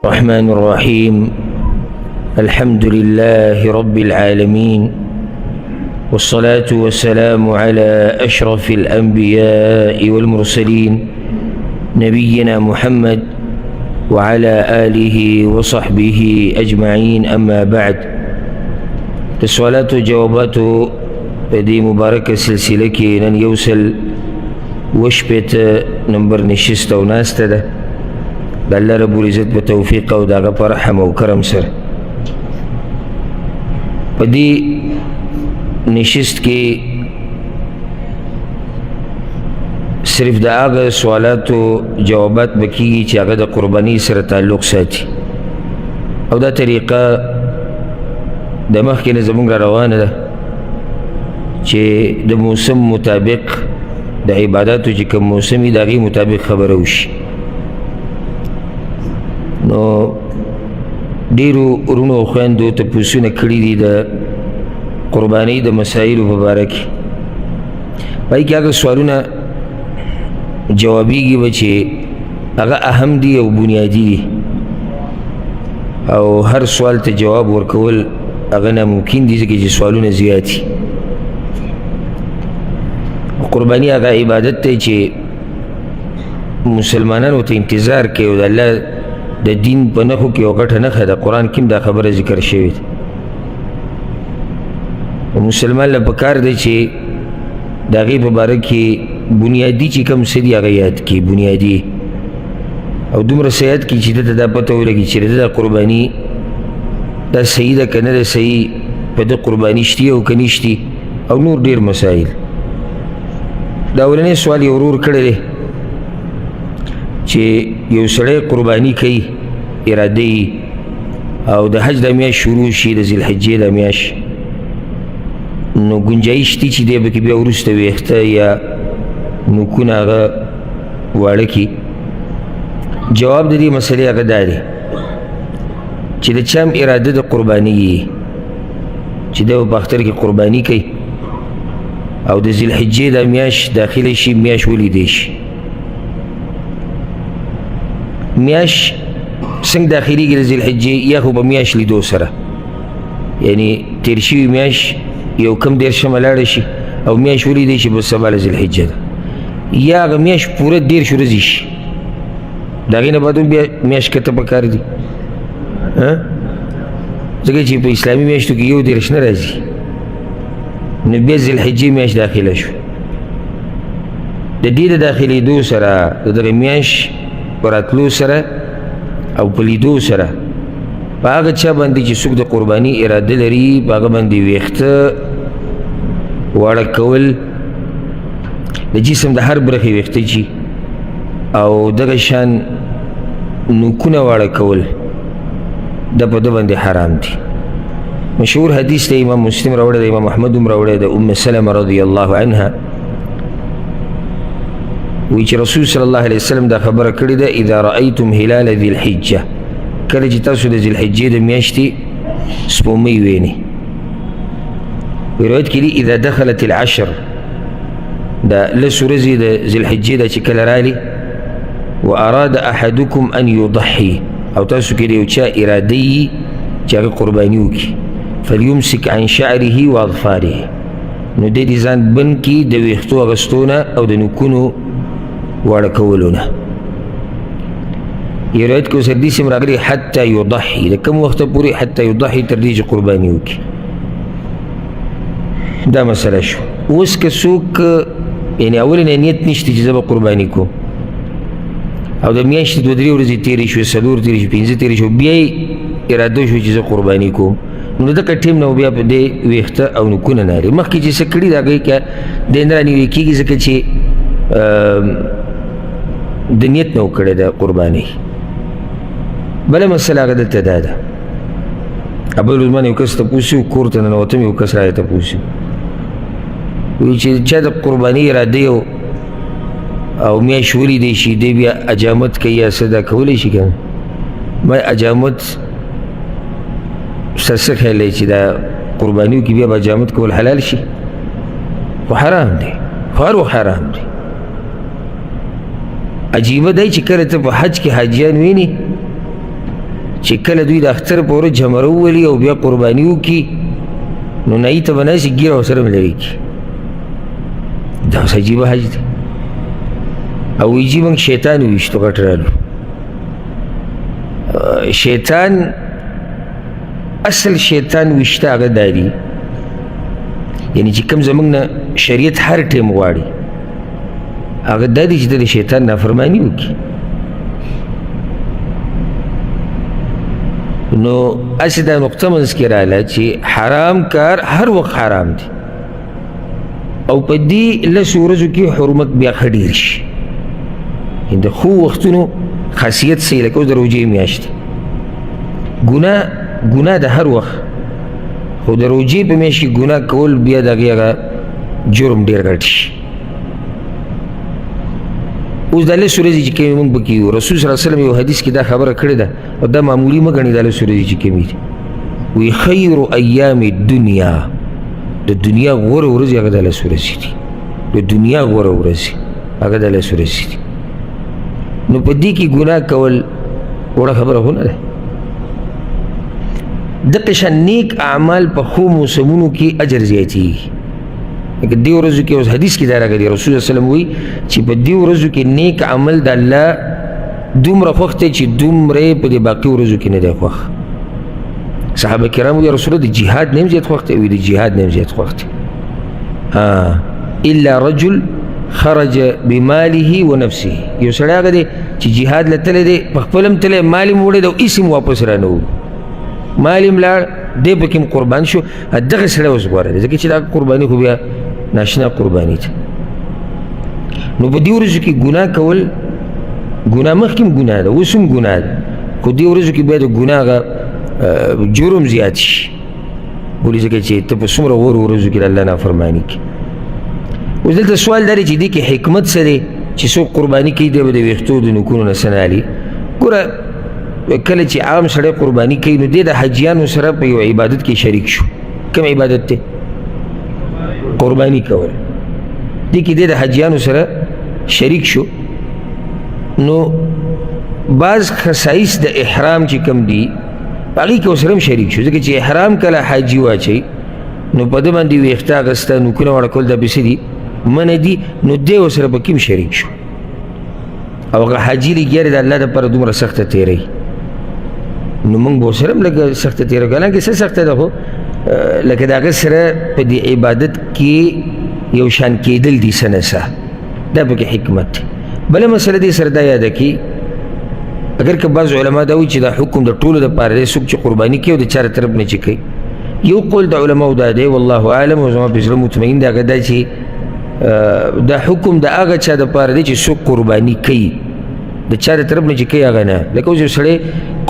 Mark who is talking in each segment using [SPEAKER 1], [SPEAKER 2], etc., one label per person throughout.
[SPEAKER 1] الرحمن الرحيم الحمد لله رب العالمين والصلاة والسلام على أشرف الأنبياء والمرسلين نبينا محمد وعلى آله وصحبه أجمعين أما بعد السؤالات وجوابات دي مباركة سلسلة كي يوصل وشبت نمبر نشست وناسته ده الله رب العزت بتوفيق او داغه پر رحم او کرم سره پدې نشست کې صرف د هغه سوالاتو جوابات بکیږي چې هغه د قرباني سره تعلق ساتي او دا طریقه د مخکې نه زموږ روانه ده چې د موسم مطابق د عباداتو چې کوم موسمي د هغې مطابق خبره وشي نو ډیرو ورونو او خویندو تپوسونه کړي دي د قربانۍ د مسایلو په باره کې پای کې هغه سوالونه جوابیږي به چې هغه اهم دي او بنیادي دي او هر سوال ته جواب ورکول هغه ناممکن دي ځکه چې سوالونه زیات دي قرباني هغه عبادت دی چې مسلمانانو ته انتظار کوي او د الله د دین په نښو کې یو غټه نښه ده قرآن کې هم دا خبره ذکر شوې ده مسلمان له پکار دی چې د هغې په باره کې بنیادي چې کوم څه دي هغه یاد کړي بنیادي او دومره څه یاد کړي چې ده ته دا پته ولګي چې د قرباني دا صحیح ده که نه ده صحیح په ده قرباني شتي او که نشتي او نور ډېر مسایل دا اولنی سوال یو ورور کړی دی چې یو سړی قرباني کوي اراده یې او د حج د میاشت شروع شي د ذوالحجې د میاشت نو ګنجایش شته چې دی به کې بیا وروسته ویښته یا نوکونه هغه واړه کړي جواب د دې مسلې هغه دا دی چې د چا هم اراده د قرباني یي چې دی به په اختر کې قرباني کوي او د ذوالحجې د میاشت داخله شي میاشت ولیدی شي میاشت څنګه داخلېږي د ذوالحجې یا خو په میاشت لیدو سره یعنی تېر شوي میاشت یو کم دېرشمه لاړه شي او میاشت ولیدی شي بس سبا د ذوالحجه ده یا هغه میاشت پوره 13 ورځې شي د هغې نه بعد هم بیا میاشت کته پکار دي ځکه چې په اسلامي میاشتو کې 11 نه راځي نو بیا ذوالحجې میاشت داخله شو د دې د داخلېدو سره د دغې میاشت په راتلو سره او په لیدو سره په هغه چا باندې چې څوک د قرباني اراده لري په هغه باندې ویښته واړه کول د جسم د هر برخې ویښته چي او دغه شان نوکونه واړه کول دا په ده باندې حرام دي مشهور حدیث دی امام مسلم راوړی دی امام احمد هم راوړی د ام سلمه رضی الله عنها وی چې رسول صلی الله علیه وسلم دا خبره کړې ده اذا رأیتم هلال ذی الحجه کله چې تاسو د ذوالحجې د میاشتې سپومۍ وینئ روایت کې دي اذا دخلت العشر دا لس ورځې د ذوالحجې دا چې کله رالي واراد احدکم ان یضحي او تاسو کې د یو چا اراده یي چې هغه قرباني وکړي فلیمسک عن شعره واظفاره نو دې دې ځان بند کړي د ویښتو اغوستو نه او د نوکونو واړه کولو نه یو روایت کې اوس حدیث هم راغلی حتی یضحي د کوم وخته پورې حتی یضحي تر دې چې قرباني وکړي دا مسله شو اوس که څوک یعنې اول نه نیت نشته چې زه به قرباني کوم او د میاشتې 2-3 ورځې تېرې شوې 4 تېرې شوې 5 تېرې شوې بیا یې اراده شو چې زه قرباني کوم نو دغه ټیم نه بیا په دې ویښته او نوکونه نه لري مخکې چې څه کړي د هغې که دې نه رانیوې کېږي ځکه چې د نیت نه وکړی د قربانۍ بله مسله هغه دلته دا ده بل ورځ باندې یو کس تپوس وي کور ته ننوتم یو کس رایې تپوس وي چې چا د قربانۍ اراده او میاشت ولیدی شي دی بیا اجامت کوي یا څه دا کولی شي که نه ما اجامت څه خیال دی چې دا قربانیو کې بیا به اجامت کول حلال شي خو حرام دی خو حرام دی عجیبه دی چې کله ته په حج کې حاجیان ویني چې کله دوی د اختر په ورځ جمره وولي او بیا قرباني وکړي نو نایي ته به ناسي ګیره ورسره هم لرې کړي. دا اوس عجیبه حج دی. او ویجي موږ شیطان وویشتو غټ رالو. شیطان اصل شیطان ویشته هغه دا دي یعنی چې کوم زموږ نه شریعت هر ټیم غواړي هغه دا دي چې د شیطان نافرماني وکړي. نو هسې دا نقطه منځ کې راغله چې حرام کار هر وخت حرام دی او په دې لسو ورځو کې حرمت بیا ښه ډېر شي. د ښو وختونو خاصیت څه لکه اوس د روژې میاشت ګناه د هر وخت خو د روژې په میاشت کې ګناه کول بیا د هغې هغه جرم ډېر غټ شي. اوس دا لسو ورځې چې کمې موږ پکې یو رسول صلی الله علیه وسلم یو حدیث کې دا خبره کړې ده او دا معمولي مه ګڼئ دا لسو ورځې چې کمې دي. وی خیر ایام الدنیا د دنیا غوره ورځې هغه دا لسو ورځې دي. د دنیا غوره ورځې هغه دا لسو ورځې دي. نو په دې کې ګناه کول وړه خبره خو نه ده. دقه شان نیک اعمال په ښو موسمونو کې اجر زیاتېږي. لکه دې ورځو کې اوس حدیث کې دا راغلي رسول صلی الله علیه وسلم وایي چې په دې ورځو کې نیک عمل د الله دومره خوښ دی چې دومره یې په دې باقي ورځو کې نه دی خوښ. صحابه کرام وایي یا رسول الله د جهاد نه هم زیات خوښ دی؟ وایي د جهاد نه هم زیات خوښ دی. الا رجل خرج بماله ونفسه. یو سړی هغه دی چې جهاد له تللی دی په خپل هم تللی مال یې وړی دی او هېڅ هم واپس رانه وړو مال یې لاړ دی پکې هم قربان شو. دغه سړی اوس غوره دی ځکه چې دا قرباني خو بیا ناشنا قرباني ده. نو په دې ورځو کې ګناه کول ګناه مخکې هم ګناه ده اوس هم ګناه ده خو دې ورځو کې بیا د ګناه هغه جرم زیات شي ولې ځکه چې ته په څومره غورو ورځو کې د الله نافرماني کوي. اوس دلته سوال دا دی چې دې کې حکمت څه دی چې څوک قرباني کوي دی به د ویښتو د نوکونو نه څه نه علي. ګوره کله چې عام سړی قرباني کوي نو دی د حاجیانو سره په یو عبادت کې شریک شو. کوم عبادت دی؟ قرباني کول. دې کې دی د حاجیانو سره شریک شو. نو بعض خصایص د احرام چې کوم دي په هغې کې ورسره هم شریک شو ځکه چې احرام کله حاجي واچوي نو په ده باندې ویښته اخیسته نوکونه واړه کول دا پسې دي منع دي نو دی ورسره پکې هم شریک شو. او هغه حاجي لګیا دی د الله دپاره دومره سخته تېروي نو موږ به ورسره هم لږه سخته تېروو که حالانکې څه سخته ده خو لکه د هغه سره په دې عبادت کې یو شان کېدل دي څه نه څه دا پکې حکمت دی. بله مسله دې سره دا یاده کړي اگر که بعض علما دا وایي چې دا حکم د ټولو دپاره دی څوک چې قرباني کوي او د چا د طرف نه چې کوي. یو قول د علماو دا دی والله اعلم او زما په زړه مطمئن دی هغه دا چې دا حکم د هغه چا دپاره دی چې څوک قرباني کوي د چا د طرف نه چې کوي هغه نه. لکه اوس یو سړی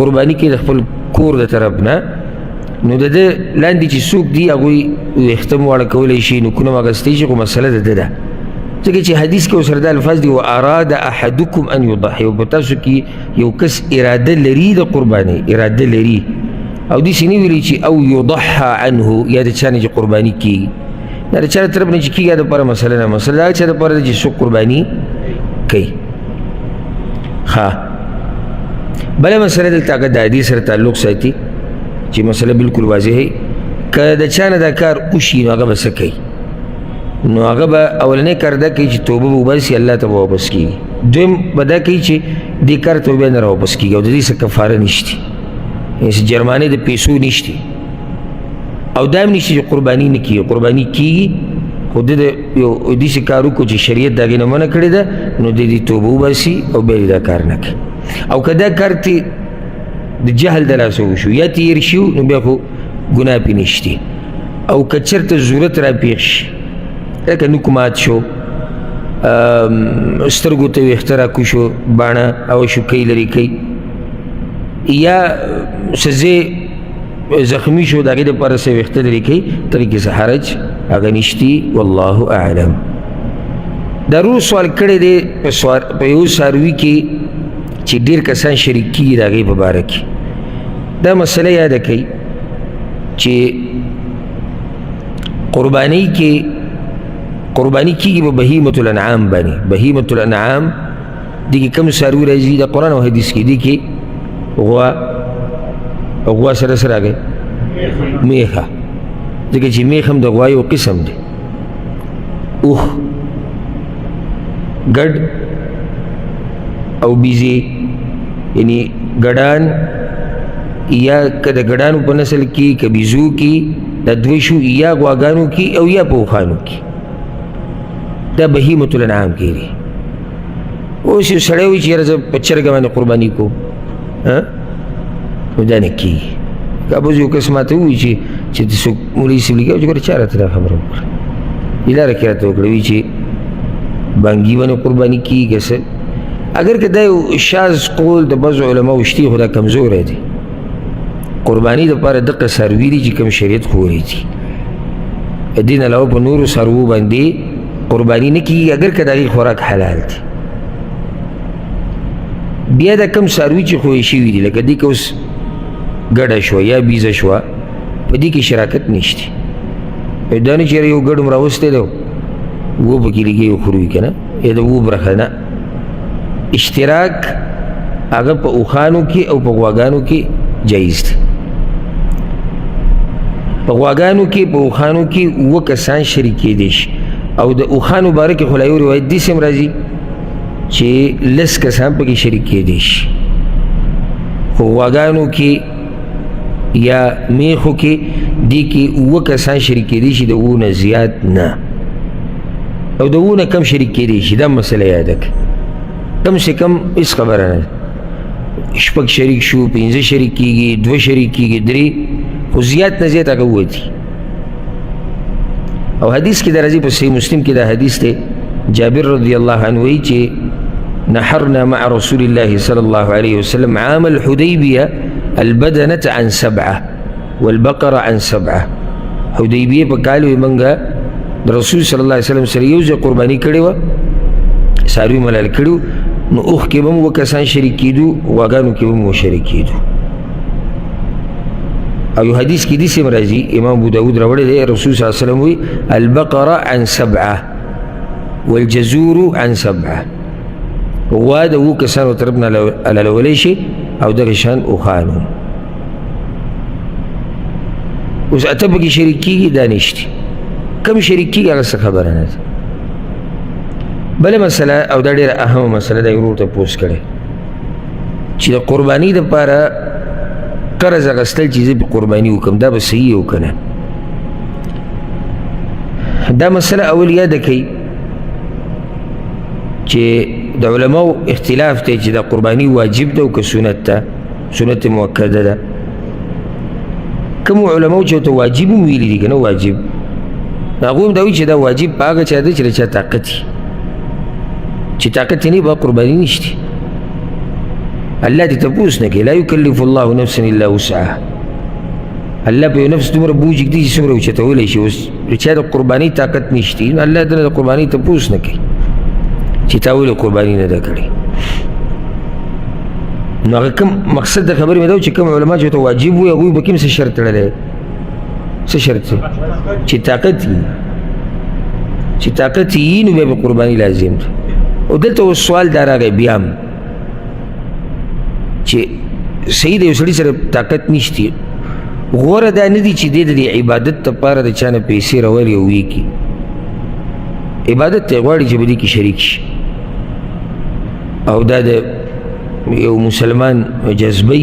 [SPEAKER 1] قرباني کوي د خپل کور د طرف نه نو د ده لاندې چې څوک دي هغوی ویښته هم واړه کولی شي نوکونه هم اخیستی شي خو مسله د ده ده ځکه چې حدیث کې ورسره دا الفاظ دي واراد احدکم ان یضحي او په تاسو کې یو کس اراده لري د قربانۍ اراده لري او داسې نه ویلي چې او یضحى عنه یا د چا نه چې قرباني کېږي دا د چا د طرف نه چې کېږي دا دپاره مسله نه مسله د هغه چا دپاره ده چې څوک قرباني کوي. ښه بله مسله دلته هغه د حدیث سره تعلق ساتي چې مسله بالکل واضحه که د چا نه دا کار وشي نو هغه به څه کوي؟ نو هغه به اولنی کار دا کوي چې توبه به وباسي الله ته به واپس کېږي. دویم به دا کوي چې دې کار ته بیا نه راواپس کېږي او د دې څه کفاره نشته یعنې جرمانې د پیسو نشته او دا هم نشته چې قرباني نه کېږي. قرباني کېږي خو ده د یو داسې کار وکړو چې شریعت د هغې نه منع کړې ده نو د دې توبه وباسي او بیا دا کار نه کوي. او که دا کار ته د جهل د لاسه وشو یا تېر شو نو بیا خو ګناه پې نشته. او که چېرته ضرورت را پېښ شي لکه نوک مات شو سترګو ته ویښته راکوي شو باڼه او شوکۍ لرې کوي یا څه زخمی شو د هغې دپاره څه ویښته لرې کوي ترې کې څه حرج هغه نشتي والله اعلم. دا روز سوال کړی دی په یو څاروي کې چې ډېر کسان شریک کېږي د هغې په باره کې دا مسله یاده کوي چې قربانۍ کې قرباني کېږي په بهیمة الانعام باندې. بهیمة الانعام دې کې کوم څاروي راځي د قرآن او حدیث کې دې کې غوا او غوا سره سره راغی میخه، ځکه چې میخ هم د غوا یو قسم دی. اوښ، ګډ او بیزې، یعنی ګډان یا که د ګډانو په نسل کې که بیزو کې دا دوی شو، یا غواګانو کې او یا په اوښانو کې، دا بهیمة الانعام کې دي. اوس یو سړی وایي چې یاره زه په چرګه باندې قرباني کوم، نو دا نه کېږي. که به یو کس ماته ووایي چې څوک مولوي صاحب لیکي چې ګوره چا راته دا خبره وکړه، دې لاره کې راته وکړه، وایي چې بانګي باندې قرباني کېږي که څه. اگر که دا یو شاذ قول د بعضو علماو شتي، خو دا کمزوری دی. قرباني دپاره دغه څاروي دي چې کوم شریعت ښوولي دي، د دې نه علاوه په نورو څاروو باندې قرباني نه کېږي اگر که د هغې خوراک حلال دی. بیا دا کم څاروي چې ښویې شوي دي، لکه دې که اوس ګډه شوه یا بیزه شوه، په دې کې شراکت نشته. دا نه چې یو ګډ هم راوستی دی و پکې لګي وخوروي که نه، یا د و برخه نه. اشتراک هغه په اوښانو کې او په غواګانو کې جایز دی. په غواګانو کې په اوښانو کې اووه کسان شریک کېدی شي، او د اوښانو باره کې خو لا یو روایت داسې هم راځي چې لس کسان پکې شریک کېدی شي. خو غواګانو کې یا میخو کې دې کې اووه کسان شریک کېدی شي، د اووه نه زیات نه، او د اووه نه کم شریک کېدی شي. دا مسله یاده کړه، کم سے کم هېڅ خبره نه ده. شپږ شریک شو، پنځه شریک کېږي، دوه شریک کېږي، درې، خو زیات نه زیات هغه ووتي. او حدیث کې دا راځي، په صحیح مسلم کې دا حدیث دی، جابر رضی الله عنه وایي چې نحرنا مع رسول الله صلى الله عليه وسلم عام الحديبية البدنة عن 7 والبقرة عن 7. حدیبیه په کال وی منګه د رسول صلی الله علیه وسلم سره یو ځای قرباني کړې وه، څاروي ملال کړي، نو اوښ کې به هم اووه کسان شریک کېدو، غواګانو کې به هم شریک کېدو. او یو حدیث کې داسې هم راځي، امام ابو داود راوړی دی، رسول صلی الله علیه وسلم وایي البقره عن 7 والجزور عن 7. غوا د اووه کسانو طرف نه حلالولی شي، او دغه شان اوښانو. اوس اته پکې شریک کېږي، دا نشته. کم شریک کېږي هغه څه خبره نه ده. بله مسله، او دا ډېره اهمه مسله ده، ورور تپوس کړی چې د قرباني دپاره قرض اخیستل چې زه پې قرباني وکړم، دا به صحیح و که نه؟ دا مسله اول یاده کوي چې د علماو اختلاف دی چې دا قرباني واجب ده او که سنت ده، سنت مؤکده ده. کوم علماو چې ورته واجب هم ویلي دي که نه واجب، هغوی هم دا وایي چې دا واجب په هغه چا ده چې د چا طاقت وي، چې طاقت یې نه وي به قرباني نشته. الله دې تپوس نه کوي، لا یکلف الله نفسا الا وسعها. الله په یو نفس دومره بوج ږدي چې څومره اوچتولی شي. اوس د چا د قرباني طاقت نشته، نو الله دنه د قرباني تپوس نه کوي چې تا ولې قرباني نه ده کړې. نو هغه کوم مقصد د خبرې مې دا و چې کوم علما چې ورته واجب وي، هغوی به کوم څه شرط تړلی؟ څه شرط؟ چې طاقت وي، چې طاقت وي نو بیا به قرباني لازم ده. او دلته اوس سوال دا راغی بیا هم چې صحیح د یو سړي سره طاقت نشته، غوره دا نه دي چې دی د عبادت دپاره د چا نه پیسې راولي او ویې کړي. عبادت ته یې غواړي چې په دې کې شریک شي، او دا د یو مسلمان جذبه،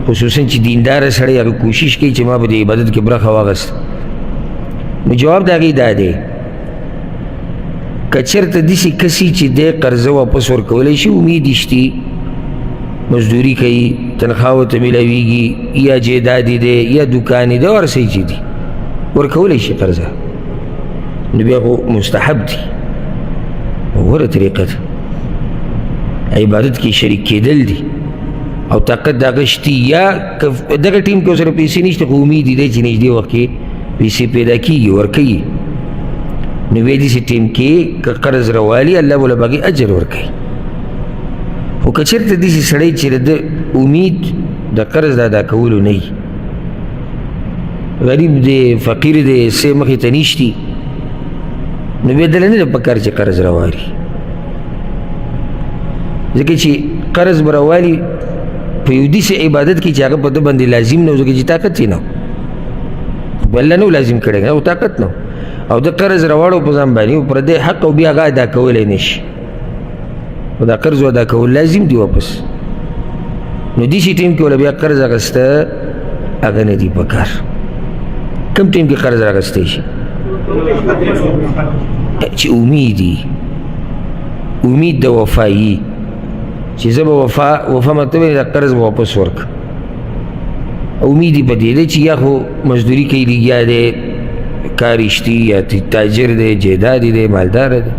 [SPEAKER 1] خصوصا چې دینداره سړی هغه کوشش کوي چې ما به د عبادت کې برخه واخیسته. نو جواب د هغې دا دی، که چېرته داسې کسي چې دی قرضه واپس ورکولی شي، امید یې شته، مزدوري کوي، تنخوا ورته میلاویږي، یا جیدادي دی یا دوکان دی، هر څه چې دي ورکولی شي قرضه، نو بیا خو مستحب دي، غوره طریقه ده. عبادت کې شریک کېدل دي او طاقت د هغه شتي، یا دغه ټیم کې ورسره پیسې نشته، خو امید دی چې نږدې وخت کې پیسې پیدا کېږي، ورکوي. نو بیا داسې ټیم کې که قرض راوالي، الله به له هغې اجر ورکوي. خو که چېرته داسې سړی چې د امید د قرض د ادا کولو نه وي، غریب دی، فقیر دی، څه مخې ته نشتي، نو بیا دله نه ده پکار چې قرض راوالي. ځکه چې قرض به راوالي په یو داسې عبادت کې چې هغه په ده باندې لازم نه و ځکه چې طاقت یې نه و خو الله نه و لازم کړی او طاقت نه او د قرض راوړو په ځان باندې پردی حق او بیا هغه ادا کولی نه شي او دا قرض ادا کول لازم دی واپس نو داسې ټیم کې ولا بیا قرض اخیسته هغه نه دي پکار کوم ټیم کې قرض راغستی شي چې امید د وفایي چې زه به وفا مطلب دا قرض به واپس ورک امید یې په دې دی چې یا خو مزدوري کوي لګیا دی کار اشتي یا تاجر دی جیدادي دی مالدار دی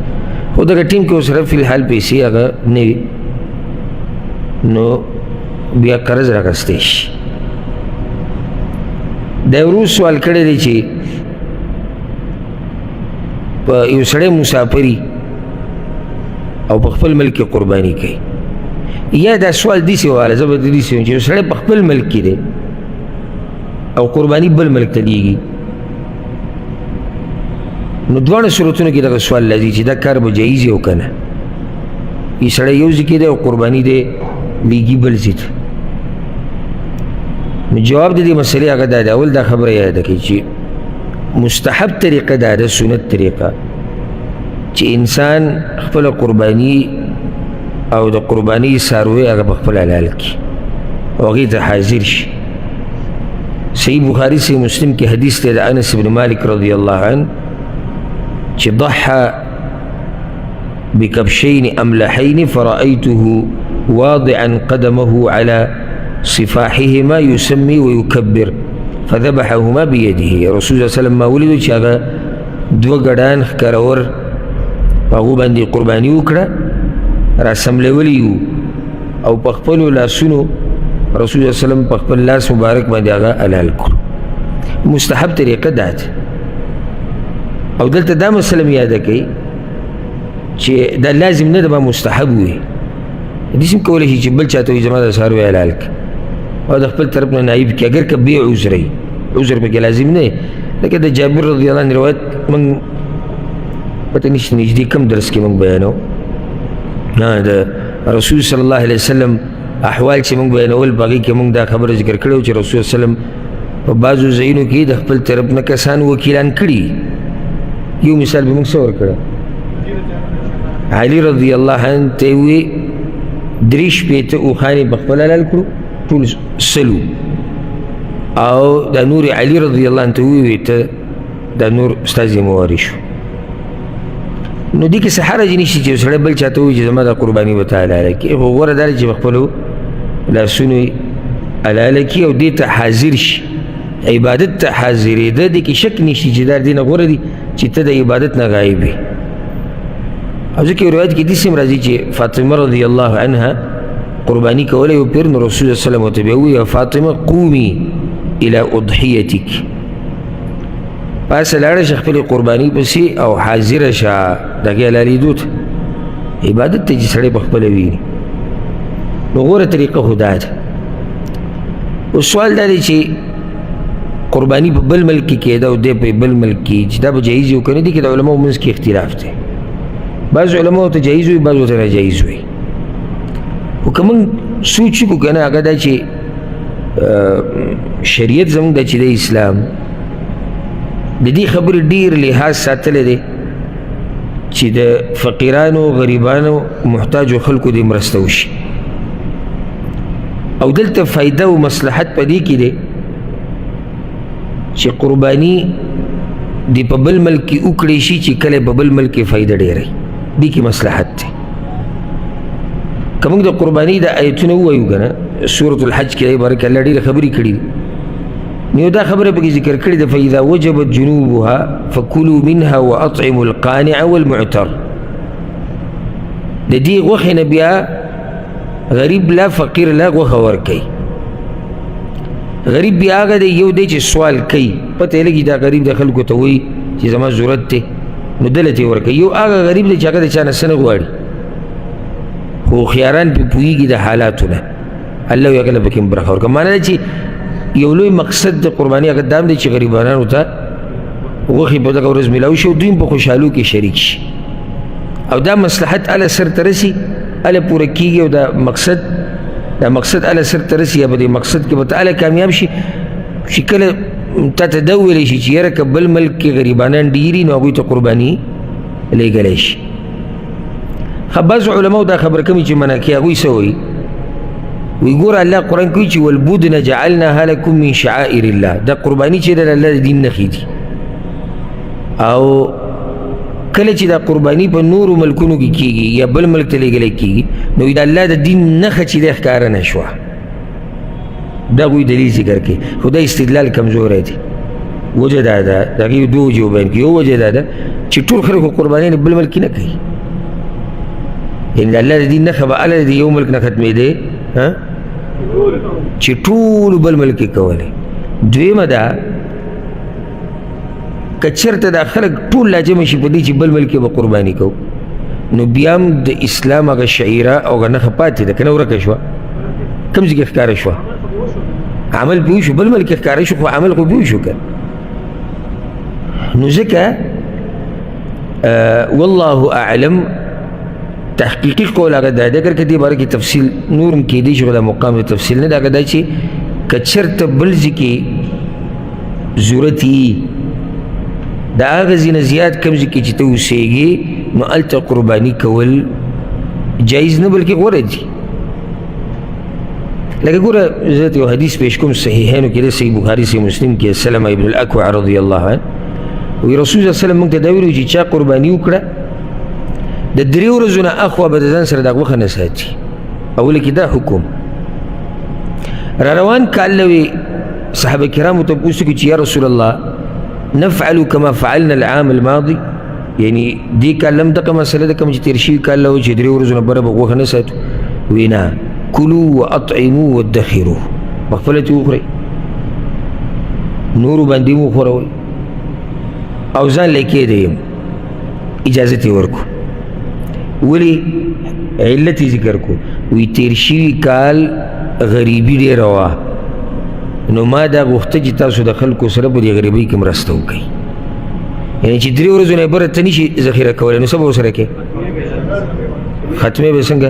[SPEAKER 1] خو دغه ټیم کې اوس فی الحال پیسې هغه نه وي نو بیا قرض راغستی شي دا ورو سوال کړی دی چې په یو سړی مسافري او په خپل ملک کې قرباني کوي یا دا سوال داسې واله زه به داسې وایم چې یو سړی په خپل ملک کې دی او قرباني بل ملک ته لیږي نو دواړه صورتونو کې دغه سوال لازي چې دا کار به جایز وي او که نه یو سړی یو ځای کې دی او قرباني دی لیږي بل ځای ته نو جواب د دې مسلې هغه دا دی اول دا خبره یاده کړئ چې مستحب طریقه دا ده سنت طریقه چې انسان خپل قرباني او د قرباني څاروی هغه په خپل حلال کړي او هغې ته حاضر شي صحیح بخاري صحیح مسلم کې حدیث دی د انس بن مالک رضی الله عنه چې ضحى بكبشين أملحين فرأيته واضعا قدمه على صفاحهما يسمي ويكبر فذبحهما بيده رسول الله صلی الله علیه وسلم ما ولیدو چې هغه دوه ګډان ښکارور په هغو باندې قرباني وکړه راسملولی وو او په خپلو لاسونو رسول الله صلی الله علیه وسلم په خپل لاس مبارک باندې هغه حلال کړو مستحب طریقه دا ده او دلته دا مسله مې یاده کوي چې دا لازم نه ده به مستحب وي داسې هم کولی شي چې بل چاته وایي زما دا څاروی حلال کړه او د خپل طرف نه نایب کړي اگر که بې عذر وي عذر پکې لازم نه دی لکه د جابر رضی الله عنه روایت موږ پته نشته نږدې کم درس کې موږ بیانو د رسول صلی الله علیه وسلم احوال چې موږ بیانول په هغې کې موږ دا خبره ذکر کړې وه چې رسول صلی الله علیه وسلم په بعضو ځایونو کې د خپل طرف نه کسان وکیلان کړي یو مثال به موږ څه ورکړه علي رضی الله عنه ته یې وویې درې شپېته اوښانې په خپل حلال کړو ټول سلو او دا نور علي رضی الله عنه ته وویې ته دا نور ستا ذمواري شو نو دې کې څه حرج نشته چې یو سړی بل چاته ووایي چې زما دا قرباني به ته حلاله کړي خو غوره دا چې په خپلو لاسونو یې حلاله کړي او دې ته حاضر شي عبادت ته حاضرېده دې کې شک نشته چې دا دې نه غوره دي چې ته د عبادت نه غایب وي او ځکه یو روایت کې داسې هم راځي چې فاطمه رضی الله عنها قرباني کولی و پیر نو رسول الله صلی الله علیه وسلم ورته بیا وویل فاطمه قومي الى اضحیتک پاسه لاړه شه خپلې قرباني پسې او حاضره شه د هغې حلالېدو ته عبادت ته چې سړی په خپله ویني نو غوره طریقه خو دا ده اوس سوال دا دی چې قرباني په بل ملک کې کېده او دی په بل ملک کې چې دا به جایز وي او که نه دي کې د علماو منځ کې اختلاف دی بعض علماو ته جایز وي بعض ورته ناجایز وي خو که موږ سوچ وکړو که نه هغه دا چې شریعت زموږ دا چې د اسلام د دې خبرې ډېر لحاظ ساتلی دی چې د فقیرانو غریبانو محتاجو خلکو دې مرسته وشي او دلته فایده او مصلحت په دې کې دی چې قرباني دې په بل ملک کې وکړی شي چې کله په بل ملک کې فایده ډېره وي دې کې مصلحت دی که موږ د قرباني د آیتونه ووایو که نه سورة الحج کې بارک الله ډېرې خبرې کړي دي نو دا خبره پکې ذکر کړې ده فإذا وجبت جنوبها فكلوا منها وأطعموا القانع والمعتر د دې غوښې نه بیا غریب لا فقیر لا غوښه ورکوي غریب بیا هغه دی یو دی چې سوال کوي پته یې لګي دا غریب د خلکو ته وایي چې زما ضرورت دی نو دله ته یې ورکوي یو هغه غریب دی چې هغه د چا نه څه نه غواړي خو هوښیاران پرې پوهېږي د حالاتو نه الله یې هغه له پکې برخه ورکوي معنا ده چې یو لوی مقصد د قرباني هغه دا هم دی چې غریبانانو ته غوښې په دغه ورځ میلاو شي او دوی هم په خوشحالو کې شریک شي او دا مصلحت هله سرته رسي هله پوره کېږي او دا مقصد دا مقصد اله سر ته رسي یا به دې مقصد کې به ته اله کامیاب شي چې کله تا ته دا وویلی شي چې یاره که بل ملک کې غریبانان ډېري نو هغوی ته قرباني لېږلی شي. ښه بعض علماو دا خبره کوي چې منع کوي هغوی څه وایي وی ګوره الله قرآن کوي چې والبدن جعلناها لکم من شعائر الله دا قرباني چې د الله د دین نښې دي او کله چې دا قرباني په نورو ملکونو کې کېږي یا بل ملک ته لېږلی کېږي نو د الله د دین نښه چې دی ښکاره نه شوه دا هغوی دلیل ذکر کوي خو دا استدلال کمزوری دی. وجه دا ده د هغې دوه وجې وبیان کړي. یو وجه دا ده چې ټول خلکو قربانیان بل ملک کې نه کوي یعنې د الله د دین نښه به هله د یو ملک نه ختمېدی چې ټولو بل ملک کې کولی. دویمه ده که چېرته دا خلک ټول لا جمع شي په دې چې بل ملک کې به قرباني کوو نو بیا هم د اسلام هغه شعیره او هغه نښه پاتې ده که نه ورکه شوه کوم ځای کې ښکاره شوه عمل پې وشو بل ملک کې ښکاره شو خو عمل خو پې وشو که نو ځکه والله اعلم تحقیقی قول هغه دا دی اگر که دې باره کې تفصیل نور هم کېدی شي خو دا مقام د تفصیل نه ده هغه دا چې که چېرته بل ځای کې ضرورت وي د هغه ځای نه زیات کوم ځای کې چې ته اوسېږې نو هلته قرباني کول جایز نه بلکې غوره دي. لکه ګوره زه یو حدیث پیش کوم صحیحینو کې دی صحیح بخاري صحیح مسلم کې سلمه ابن الاکوع رضی الله عنه وی رسول صلی الله علیه وسلم موږ ته دا ویلي چې چا قرباني وکړه د 3 ورځو نه اخوا به د ځان سره دا غوښه نه ساتي. اوله کې دا حکم را روان کال وی صحابه کرامو ته پوښتنه کوي چې یا رسول الله نفعل كما فعلنا العام الماضي یعنی دې کال هم دغه مسله ده کوم چې تېر شوي کال له چې 3 ورځو نه بره به غوښه نه ساتو. وی نه كلوا واطعموا وادخروا پخپله ترې وخورئ نورو باندې هم وخوروئ او ځان له کېدی یم اجازت یې ورکړو. ولې علت یې ذکر کړو وی تېر شوي کال غریبي ډېره وه نو ما دا غوښته چې تاسو د خلکو سره په دې غریبۍ کې مرسته وکړئ یعنې چې 3 ورځو نه یې بره ته نه شي ذخیره کولی نو څه به ورسره کوې ختمې به څنګه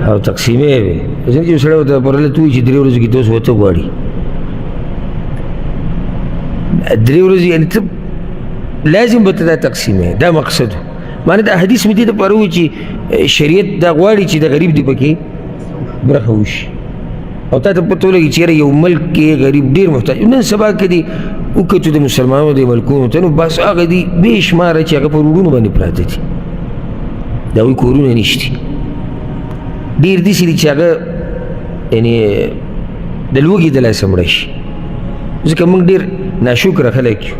[SPEAKER 1] او تقسیمې به ځکه چې یو سړی ورته پر هلته وایي چې 3 ورځو کې ته اوس ورته غواړي 3 ورځې یعنې ته لازم به ته دا تقسیمې دا مقصد معنی دا حدیث مې دې دپاره وایي چې شریعت دا غواړي چې د غریب دې پکې برخه وشي او تا ته پته ولګي چې یاره یو ملک کې غریب ډېر محتاج نن سبا کې دي وکتو د مسلمانانو د ملکونو ته نو بس هغه دي بې شماره چې هغه په روډونو باندې پراته دي د هغوی کورونه نشتي ډېر داسې دي چې هغه یعنې د لوږې د لاسه مړه شي ځکه موږ ډېر ناشکره خلک یو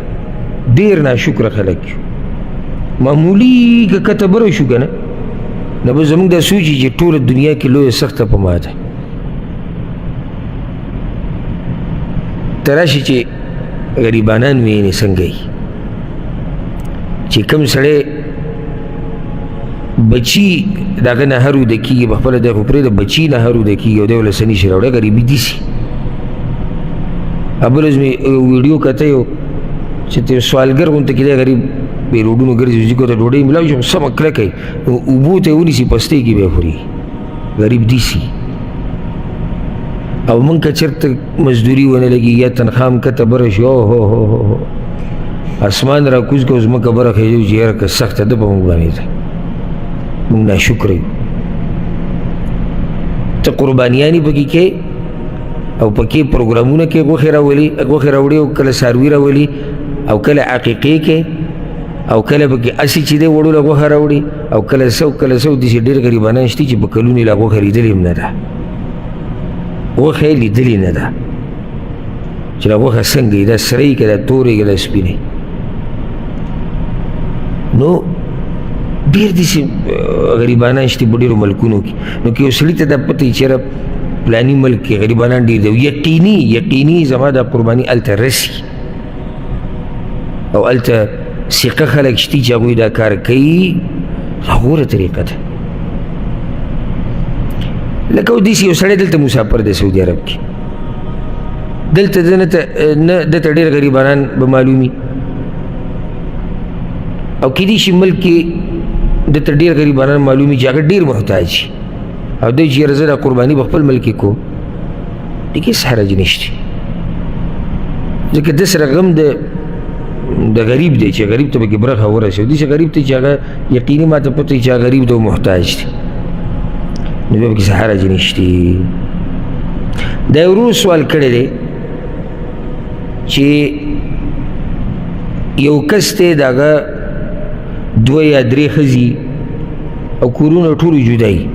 [SPEAKER 1] ډېر ناشکره خلک یو معمولي که کته بره شو که نه نو به زموږ دا سوچ چې ټوله دنیا کې لویه سخته په ما ده ته راشي چې غریبانان وینې څنګه وي چې کوم سړی بچي د هغه نه هر وده کېږي پخپله دی خو پرېږده بچي نه هر وده کېږي او دی ولې څه نشي راوړی غریبي داسې بله ورځ مې ویډیو کته یو چې ته سوالګر غونته کې دی غریب په روډونو ګرځي ځکه ته ډوډۍ ملاوي شي سمه کلکه وي اوبو ته یې ونیسي پستۍ کې به یې خوري غریب داسې او موږ که چېرته مزدوري ونه لګي یا تنخوا هم کته بره شي اوهو اسمان را کوز که ځمکه بره خېږي چې یاره که سخته ده په موږ باندې ده موږ ناشکره یو ته قربانیانې پکې کې او پکې پروګرامونه کې غوښې راوړي او کله څاروي راولي او کله عقیقې کې او کله پکې اسې چې دی وړو له غوښه راوړي او کله څه داسې ډېر غریبانان شته چې په کلونو یې لا غوښه لیدلې هم نه ده غوښه یې لیدلې نه ده چې دا غوښه څنګه وي دا سره یي که دا تورې که دا سپینې نو ډېر داسې غریبانان شته په ډېرو ملکونو کې نو که یو سړي ته دا پته وي چې یاره پلاني ملک کې غریبانان ډېر دی یقیني زما دا قرباني هلته رسي او هلته ثقه خلک شته چې هغوی دا کار کوي غوره طریقه ده لکه داسې یو سړی دلته مسافر دی سعودي عرب کې دلته نه دته ډېر غریبانان به معلومي او کېدای شي ملک کې دته ډېر غریبانان معلومي چې هغه ډېر محتاج او دی چې یاره زه دا قرباني په خپل ملک کې کوم دې کې هېڅ حرج نشته ځکه ده سره غم د غریب دی چې غریب ته پکې برخه ورسوي دې چې غریب ته چې هغه یقیني ما ته پته وي چې هغه غریب دی او محتاج دی نو بیا پکې څه حرج نشته دا یو ورور سوال کړی دی چې یو کس دی د هغه 2 یا 3 ښځې او کورونه ټولو جدا وي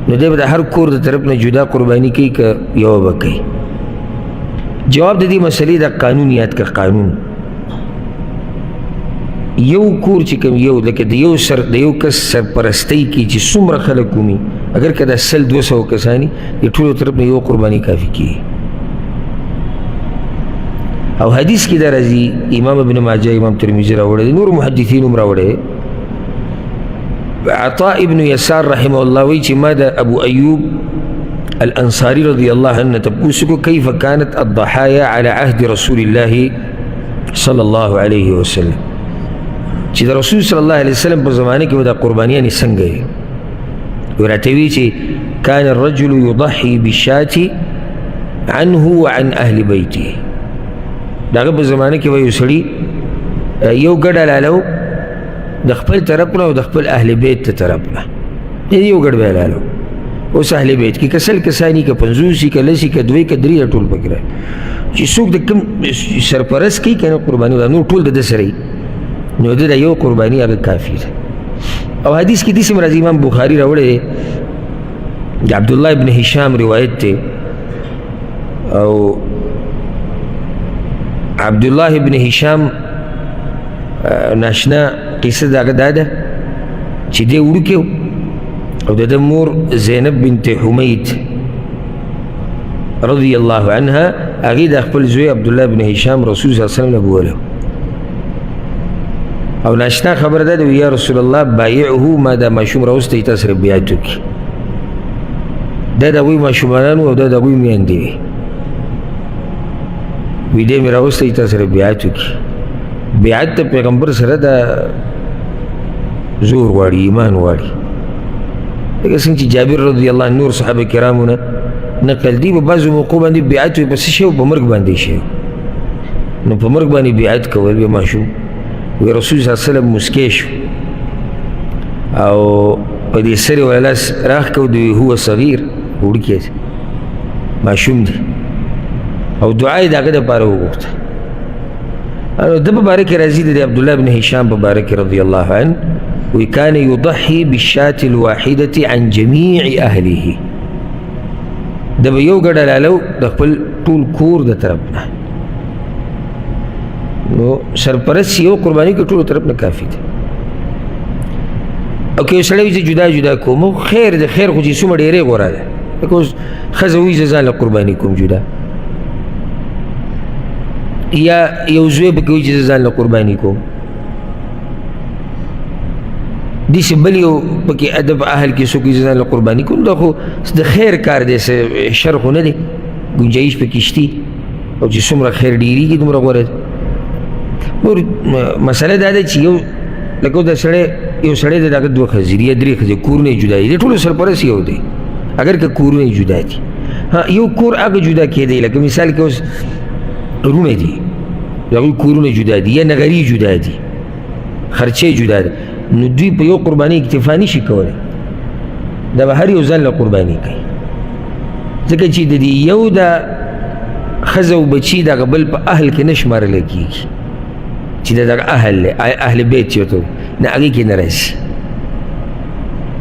[SPEAKER 1] نو دی به د هر کور د طرف نه جدا قرباني کوي که یوه به کوي جواب د دې مسلې د قانون یاد که قانون یو کور چې کوم یو لکه د یو کس سرپرستی کې چې څومره خلک ومي اگر که دا 100-200 کسانی د ټولو طرف نه یو قرباني کافي کیږي او حدیث کې دا راځي امام ابن ماجه امام ترمذي راوړی دی نور محدثین هم راوړی عطاء ابن يسار رحمه الله وی چې ما د ابو ایوب الانصاري رضي الله عنه تپوس کو کیف كانت الضحايا على عهد رسول الله صلى الله عليه وسلم چې د رسول صلی الله علیه وسلم په زمانه کې دا قربانیانې څنګه وي ورته وی چې كان الرجل يضحي بالشاة عنه وعن اهل بيته داغه په زمانه کې وایو سړي یو ګډه لالو د خپل طرف نه او د خپل اهل بیت ته طرف نه یو ګډ به لالو اوس اهل بیت کې کسل کسانی که 50 که 100 که 2 که 3 ټول پکې راځي چې څوک د کوم سرپرست کوي کنه قرباني نو ټول د سره نو د یو قرباني هغه کافي ده او حدیث کې د سیم راځي امام بخاری راوړی د عبد الله ابن هشام روایت ته او عبد الله ابن هشام ناشنا قصه داغه داده چې دی وړوکی او د مور زینب بنت حمید رضی الله عنها هغې د خپل زوی عبدالله بن هشام رسول صلی الله علیه وسلم نه بوله او ناشنا خبره ده یا رسول الله بایعه ما دا ماشوم راوستی تا سره بیعت وکړي دا د هغوی ماشومانان او دا د هغوی میندې وي وی دی مې راوستی تا سره بیعت وکړي بیعت د پیغمبر سره د زور غواړي ایمان غواړي لکه څنګه چې جابر رضی الله عنه نور صحابه کرامو نه نقل دي په بعضو موقعو باندې بیعت وي په څه شی په مرګ باندې شی نو په مرګ باندې بیعت کول بیا ماشوم وی رسول صلی الله علیه وسلم مسکی شو او په دې سر یې لاس راښکه د هو صغیر وړوکی ماشوم دی او دعا یې د هغه دپاره وغوښته ده په باره کې راځي د عبدالله بن هشام په باره کې رضی الله عنه وی کان یضحي بالشاة الواحدة عن جميع اهله ده به یو ګډه لالو د خپل ټول کور د طرف نه نو سرپرست یو قرباني کې ټولو طرف نه کافي دی او که یو سړی وي چې جدا جدا کوم خیر د خیر خو چې څومره ډېرې غوره ده لکه اوس ښځه وایي زه ځان له قرباني کوم جدا یا یو زوی پکې وایي چې زه ځان له قرباني کوم داسې بل یو پکې ادب اهل کې څوک وایي زه ځان له قرباني کوم دا خو د خیر کار دی شر خو نه دی ګنجایش پکې شته او چې څومره خیر ډېرېږي دومره غوره دی نور مسله دا ده چې یو لکه د سړی یو سړی دی د هغه 2 ښځې یا 3 ښځې کورونه یې جدا دي د ټولو سرپرست یو دی اگر که کورونه یې جدا دي ها یو کور هغه جدا کېدی لکه مثال کې اوس رونه دي د هغوی کورونه جدا دي یا نغري جدا دي خرچې جدا دي نو دوی په یو قرباني اکتفا نشي کولی دا به هر یو ځان له قرباني کوي ځکه چې د دې یو د ښځه او بچي دغه بل په اهل کې نه شمارلی کېږي چې د دغه اهل دی اهل بیت چې ورته نه هغې کې نه راځي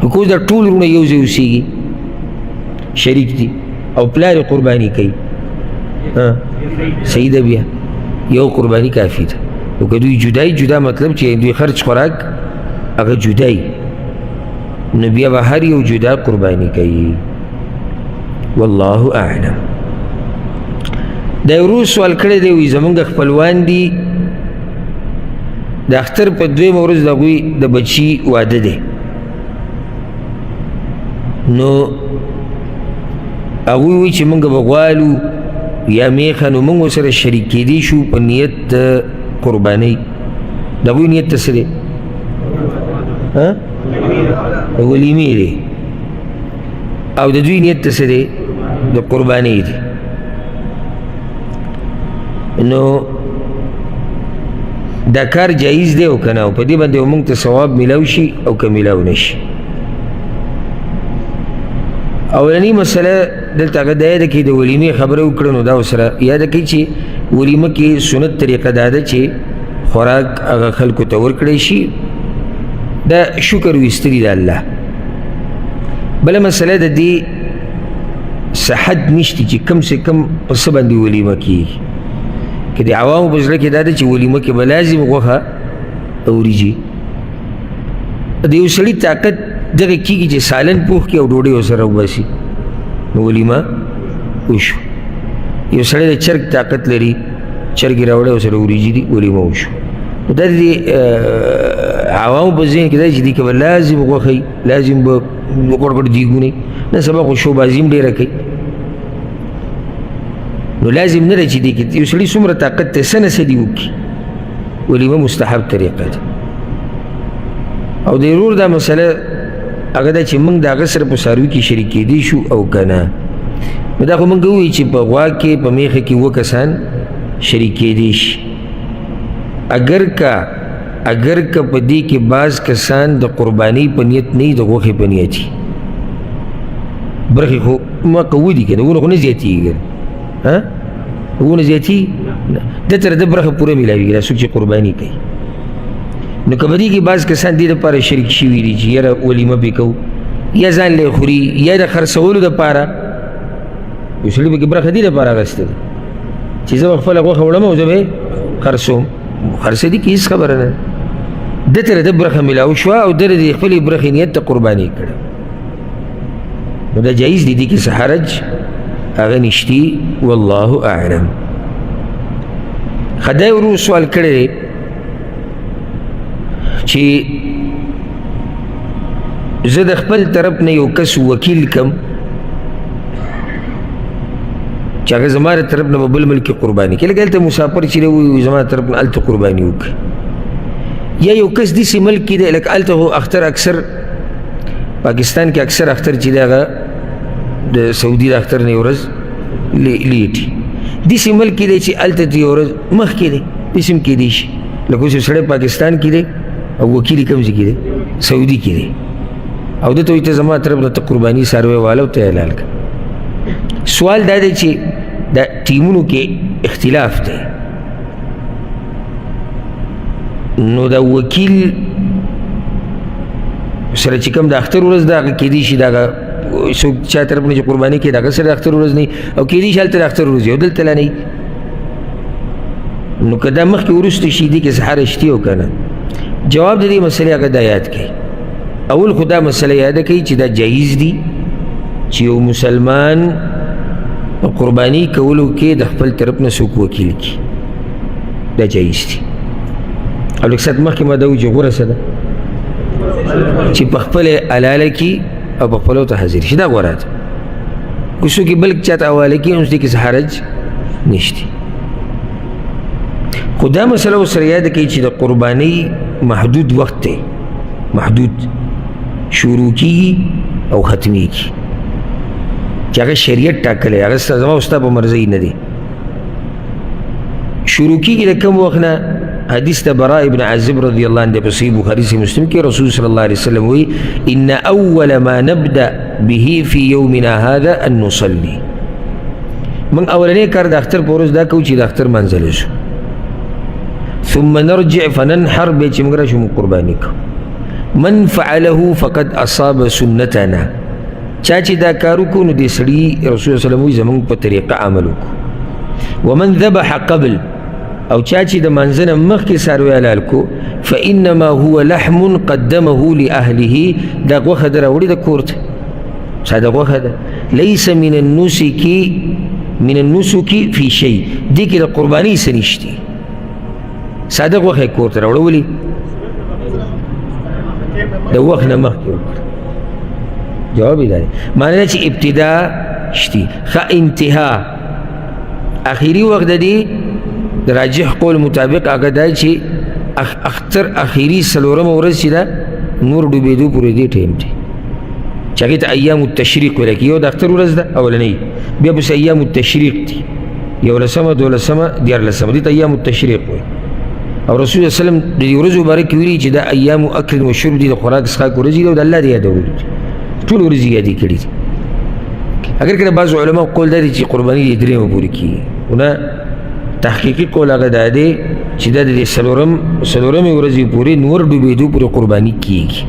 [SPEAKER 1] خو که اوس دا ټول وروڼه یو ځای اوسېږي شریک دي او پلار یې قرباني کوي صحیح ده بیا یو قرباني کافي ده او که دوی جدای جدا مطلب چې دوی خرچ خوراک هغه جدای نو بیا به هر یو جدا قرباني کوي والله اعلم دا یو روز سوال کړی دی وایي زمونږ خپلوان دي د اختر په 2مه ورځ د هغوی د بچي واده دی نو هغوی وایي چې موږ به غوالو یا میخه نو موږ ورسره شریک کېدی شو په نیت د قربانۍ د هغوی نیت ته څه دی د ولیمې دی او د دوی نیت څه دی د قربانۍ دی نو دا کار جایز دی او که نه او په دې باندې موږ ته ثواب میلاو شي او که میلاو نه شي اولنی مسله دلته هغه دا یاده کړي د ولیمې خبره وکړه نو دا ورسره یاده کړي چې ولیمه کې سنت طریقه دا ده چې خوراک هغه خلکو ته ورکړی شي دا شکر ویستلي د الله بله مسله د دې څه حد نشته چې کم سے کم په څه باندې ولیمه کېږي که د عوامو په زړه کې دا ده چې ولیمه کې به لازم غوښه او وریجې د یو سړي طاقت دغه کېږي چې سالن پوخ کړي او ډوډۍ ورسره وباسي نو ولیمه وشو یو سړی د چرګ طاقت لري چرګ یې راوړی ورسره وریجې دي ولیمه وشو نو دا د عوامو په ذهن کې دا چې دي که به لازم غوښه وي لازم به غوړ غوړ دیګونه نه سبا خو شوبازي هم ډېره کوي نو لازم نه ده چې دې کې یو سړي څومره طاقت ته څه نه څه دي وکړي ولیمه مستحب طریقه ده او د ورور دا مسله هغه ده چې موږ د هغه سره په څاروي کې شریک کېدی شو او که نه نو دا خو موږ ووایو چې په غوا کې په میخه کې 2 کسان شریک کېدی شي اگر که په دې کې بعض کسان د قربانۍ په نیت نه وي د غوښې په نیت وي برخې خو ما قوي دي که نه ونه خو نه زیاتېږي ها ونه زیاتېږي ده ته د برخه پوره میلاوېږي دا څوک چې قرباني کوي نو که په دې کې بعض کسان دې دپاره شریک شوي دي چې یاره ولیمه پرې کوو یا ځان لی خوري یا د خرڅولو دپاره یو سړي پکې برخه دې دپاره اخیستې ده چې زه به خپله غوښه وړم او زه به یې خرڅوم خرڅه دي کې هېڅ خبره نه ده ته د برخه میلاو شوه او ده د خپلې برخې نیت ته قرباني کړه نو دا جایز دي دې کې څه حرج هغه نشتي والله اعلم ښه دا ورو سوال کړی دی چې زه د خپل طرف نه یو کس وکیل کم چې هغه زما د طرف نه به بل ملک قرباني کړي لکه هلته مسافر چې دی وایي زما د طرف نه هلته قرباني وکړي یا یو کس داسې ملک کې دی لکه هلته خو اختر اکثر پاکستان کې اکثر اختر چې دی هغه د سعودي د اختر نه یو ورځ لیټي داسې ملک کې دی چې هلته ته یو ورځ مخکې دی داسې هم کېدی شي لکه اوس یو سړی پاکستان کې دی او وکیل کوم ځای کې دی سعودي کې دی او ده ته وایي ته زما طرف نه ته قرباني څاروی واله او ته حلال کړه سوال دا دی چې دا ټیمونو کې اختلاف دی نو دا وکیل سره چې کوم د اختر ورځ ده هغه کېدی شي د هغه څوک چا طرف نه چې قرباني کوي د هغه سره د اختر ورځ نه او کېدی شي هلته د اختر ورځ او دلته لا نه نو که دا مخکې وروسته شي دې کې څه حرج شته او که نه جواب د دې مسلې هغه دا یاد کړئ اول خو دا مسله یاده کوي چې دا جایز دي چې یو مسلمان په قرباني کولو کې د خپل طرف نه څوک وکیل کړي دا جایز دي او لږ ساعت مخکې ما دا وایي چې غوره څه ده چې په خپله حلاله کړي او په خپلو ته حاضر شي دا غوره ده که څوک یې بل چا ته حواله کړي نو دې کې څه حرج نشته خو دا مسله ورسره یاده کوي چې د قربانۍ محدود وخت دی محدود شروع کېږي او ختمېږي چې هغه شریعت ټاکلی هغه زما او ستا په مرضۍ نه دی شروع کېږي د کوم وخت نه حدیث د براء ابن عازب رضی الله عنه په صحیح بخاري صحیح مسلم کې رسول صلی الله علیه وسلم وایي ان اول ما نبدا به فی یومنا هذا ان نصلي موږ اولنی کار د اختر په ورځ دا کوو چې د اختر منځلی شو ثم نرجع فننحر بیا چې موږ راشو موږ قرباني کوو من فعله فقد اصاب سنتنا چا چې دا کار وکړو نو دې سړي رسول صلی الله علیه وسلم وایي زموږ په طریقه عمل وکړو ومن ذبح قبل او چا چې د منځه نه مخکې څاروی حلال کو فانما هو لحم قدمه لاهله دا غوښه ده راوړې د کور ته ساده غوښه ده لیس من النسک فی شی دې کې د قربانۍ څه نشته ساده غوښه یې کور ته راوړه ولې د وخت نه مخکې وکړه جواب یې دا دی معنی ده چې ابتدا شتي ښه انتها اخري وخت د دې د راجح قول مطابق هغه دا چې اختر اخري څلورمه ورځ چې ده نور ډوبېدو پورې دې ټایم دی چې هغې ته ایام التشریق ویل کېږي. یو د اختر ورځ ده اولنۍ، بیا پسې ایام التشریق دي، 11مه 12مه 14مه، دې ته ایام التشریق وایي. او رسول الله صلی الله علیه وسلم د دې ورځو باره کې ویلي چې دا ایام اکل و شرب دي، د خوراک څښاک ورځې دي او د الله د یادولو دي، ټول ورځې یادې کړي دي. اگر کله بعض علما قول دا دی چې قرباني دې درېیمه پورې کېږي، خو نه، تحقیقي قول هغه دا دی چې دا د څلورمې ورځې پورې نور ډوبېدو پورې قرباني کېږي.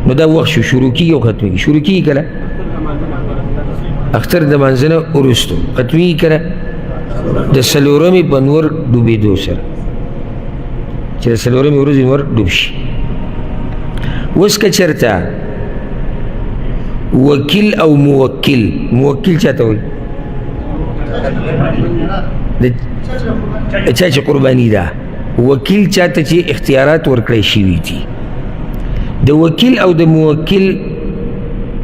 [SPEAKER 1] نو دا وخت شروع کېږي او ختمېږي. شروع کېږي کله؟ اختر د لمانځه نه وروستو، ختمېږي کله؟ د څلورمې په نور ډوبېدو سره، چې د څلورمې ورځې نور ډوب شي. اوس که چېرته وکیل او موکل چاته وایي؟ د چا چې قرباني ده. وکیل چاته چې اختیارات ورکړی شوي دي. د وکیل او د موکل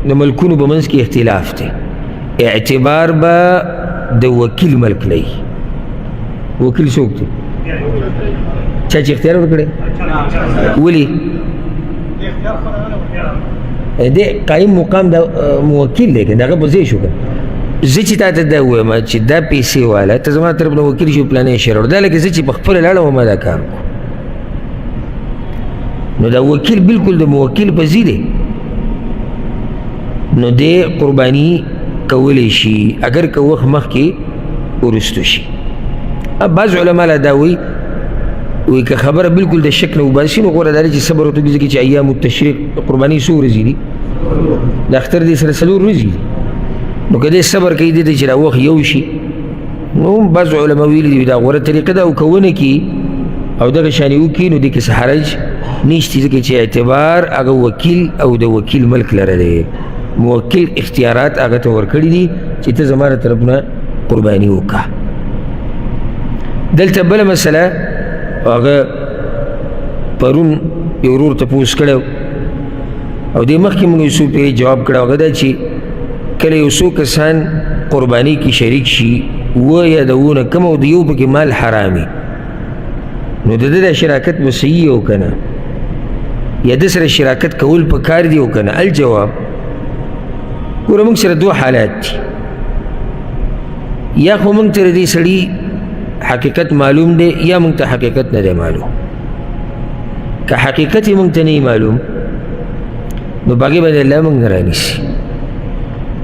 [SPEAKER 1] د ملکونو په منځ کې اختلاف دی. اعتبار به د وکیل ملک لري. وکیل څوک دی؟ چا چې اختیار ورکړی. ولې؟ د قایم مقام د موکل دی، د هغه په ځای شو. زه چې تا ته دا ووایم چې دا پیسې واله ته زما طرف نه وکیل شو، پلانې شی راوړه، دا لکه زه چې په خپله لاړم او ما دا کار وکړو. نو دا وکیل بلکل د موکل په ځای دی. نو دی قرباني کولی شي اگر که وخت مخکې وروستو شي. بعض علما لا دا وایي که خبره بلکل د شک نه وباسي نو غوره دا دی چې صبر وکړي، ځکه چې ایام التشریق قرباني څو ورځې دي؟ د اختر دې سره 4 ورځې دي. نو که دی صبر کوي دې ته چې دا وخت یو شي، نو بعض علما ویلي دي دا غوره طریقه ده. او که ونه کړي او دغه شانې وکړي نو دې کې څه حرج نشته، ځکه چې اعتبار هغه وکیل او د وکیل ملک لره دی. موکل اختیارات هغه ته ورکړي دي چې ته زما له طرف نه قرباني وکړه. دلته بله مسله هغه پرون یو ورور تپوس کړی او دې مخکې موږ یو څو پرې جواب کړی، هغه دا چې کله یو څو کسان قرباني کې شریک شي، اوه یا د اوه نه کم او د یو پکې مال حرامي، نو د ده دا شراکت به صحیح او که نه؟ یا د سره شراکت کول په کار دی او که نه؟ الجواب ګوره موږ سره 2 حالات دي. یا خو موږ ته د دې سړي حقیقت معلوم دی، یا موږ ته حقیقت نه دی معلوم. که حقیقت یې موږ ته نه معلوم نو په هغې باندې الله موږ نه رانیسي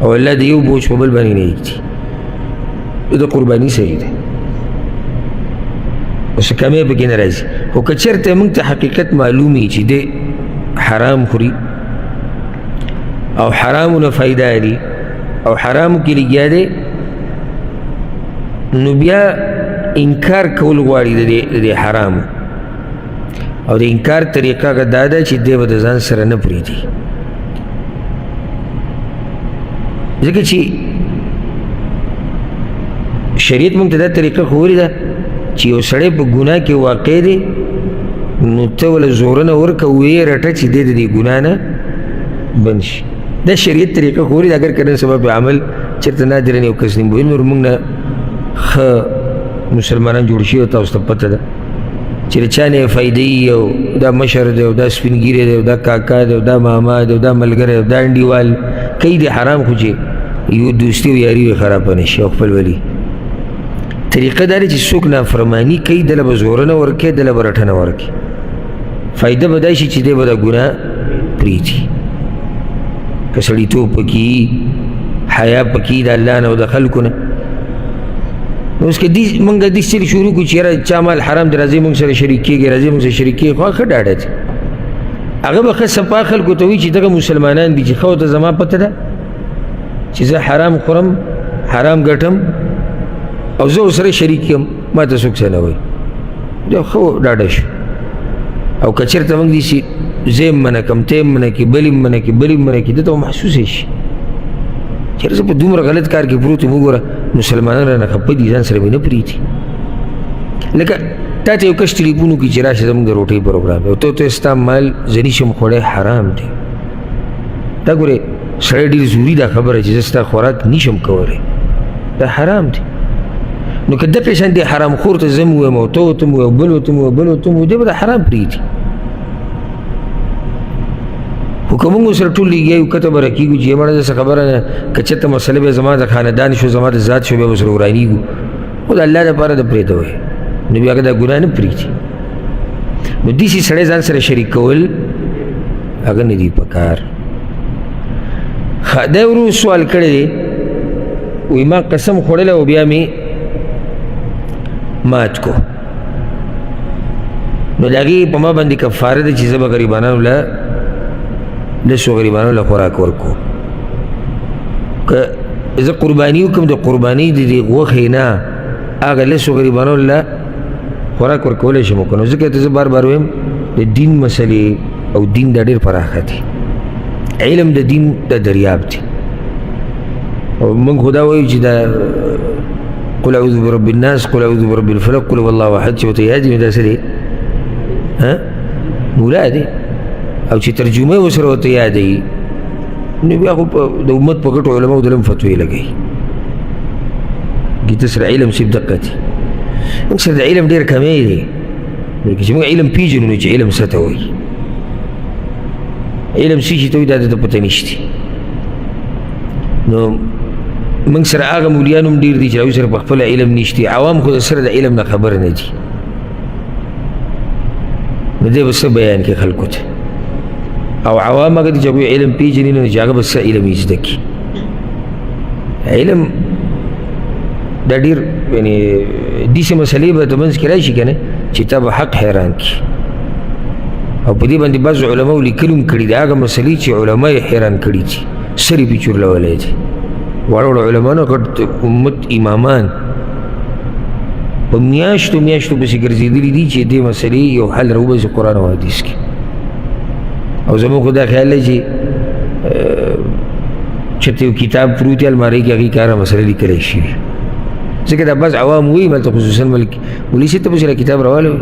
[SPEAKER 1] او الله د یو بوج په بل باندې نه ایږدي. د قرباني صحیح دی، اوس کمې پکې نه راځي. خو که چېرته موږ ته حقیقت معلوم وي چې دی حرام خوري او حرامو نه فایده اخلي او حرامو کې لګیا دی، نو بیا انکار کول غواړي د دې حرامو، او د انکار طریقه هغه دا ده چې دی به د ځان سره نه پرېږدي. ځکه چې شریعت موږ ته دا طریقه ښوولې ده چې یو سړی په ګناه کې واقع دی نو ته وله زورنه ورکه ویې رټه چې دی د دې ګناه نه بند شي. دا شریعت طریقه ښوولې ده. اگر که نن سبا په عمل چېرته نادرا یو کس نه ویل، نور موږ نه ښه مسلمانان جوړ شي او تاسو ته پته ده چې د چا نه فایده وي، او دا مشر دی او دا سپین ګیری دی او دا کاکا دی او دا ماما دی او دا ملګری دی او دا انډیوال کوي د حرام، خو چې یو دوستي او یاري وي خرابه نه شي او خپلولي. طریقه دا دی چې څوک نافرماني کوي دله به زورنه ورکړي، دله به رټنه ورکړي. فایده به دا شي چې دی به دا ګناه پرېږدي. که سړیتوب پکې حیا پکې د الله نه او د خلکو نه. نو اوس که موږ دې سری شروع کړو چې یاره چا مال حرام دی، راځئ موږ سره شریک کېږي، راځئ موږ سره شریک کېږي، خو ښه ډاډه دی. هغه به ښه صفا خلکو ته وایي چې دغه مسلمانان دي چې ښه ورته زما پته ده چې زه حرام خورم، حرام ګټم او زه ورسره شریک یم، ما ته څوک څه نه وایي. دا ښه ډاډه شو. او که چېرته موږ داسې زه یې منع کړم، ته یې منع کړې، بل یې منع کړې، بل یې منع کړې، دته به محسوسه شي چېرته زه په دومره غلط کار کې پروت یم، وګوره مسلمانان رانه خفه دي، ځان سره مې نه پرېږدي. لکه تا ته یو کس ټلیفون وکړي چې راشه زموږ د روټۍ پروګرام دی او ته ستا مال زه نشم خوړی، حرام دی. دا ګورې سړی ډېر زوري دا خبره چې زه ستا خوراک نشم کولی، دا حرام دی. نو که دقې شان دی حرام خور ته زه م ووایم او ته ورته م ووایې او بل ورته م ووایې، بل ورته م ووایې، دی به دا حرام پرېږدي. خو خو که موږ سره ټول لګیا یو کته به راکېږو چې مړه داسې خبره نه که چېرته مسله به زما د خاندان شو زما د ذات شو بیا به سره ورانېږو خو د الله دپاره د پرېږده وایي نو بیا هغه دا ګناه نه پرېږدي نو داسې سړی ځان سره شریک کول هغه نه دي پکار دا ورو سوال کړی دی وایي ما قسم خوړلی او بیا مې مات کو نو د هغې په ما باندې کفاره ده چې زه به غریبانو له لسو غریبانو له خوراک ورکو که زه قرباني وکړم د قربانۍ د دې غوښې نه هغه لسو غریبانو له خوراک ورکولی شم که نو ځکه ته زه بار بار وایم د دین مسلې او دین دا ډېر پراخه دی علم د دین د دریاب دی او موږ خو دا وایو چې دا قل اعوذ برب الناس قل اعوذ برب الفلق قل هو الله احد چې ورته یاد وي دا څه دی مولا دی او چې ترجمه ورسره ورته یادوي نو بیا خو د امت په ګټو علماو د علم فتوې لګوي ګیته سره علم صرف دقه دی موږ سره د علم ډېر کمی دی بلکې چې موږ علم پېژنو نو چې علم څه ته وایي علم څه شي ته وایي دا درته پته نشته نو موږ سره هغه مولیان هم ډېر دي چې هغوی سره په خپله علم نشته عوام خو سره د علم نه خبر نه دي نو دی به څه بیان کړي خلکو ته او عوام هغه دي چې هغوی علم پېژني نه چې هغه به څه علم یې زده کړي علم دا ډېر یعنې داسې مسلې به د منځ کې راشي که نه چې تا به حق حیران کړي او په دې باندې بعضو علماو لیکلي هم کړي دي هغه مسلې چې علما یې حیران کړي دي سر یې پې چورلولی دي واړه واړه علمانو غټ امت امامان په میاشتو میاشتو پسې ګرځېدلي دي چې دې مسلې یو حل راوباسي قرآن او حدیث کې او زموږ خو دا خیال دی چې چېرته یو کتاب پروت وي المارۍ کې هغې کاره مسله لیکلی شوي ځکه دا بعض عوام وایي مالته خصوصا مولوي صاحب ته پسې را کتاب راوالی وي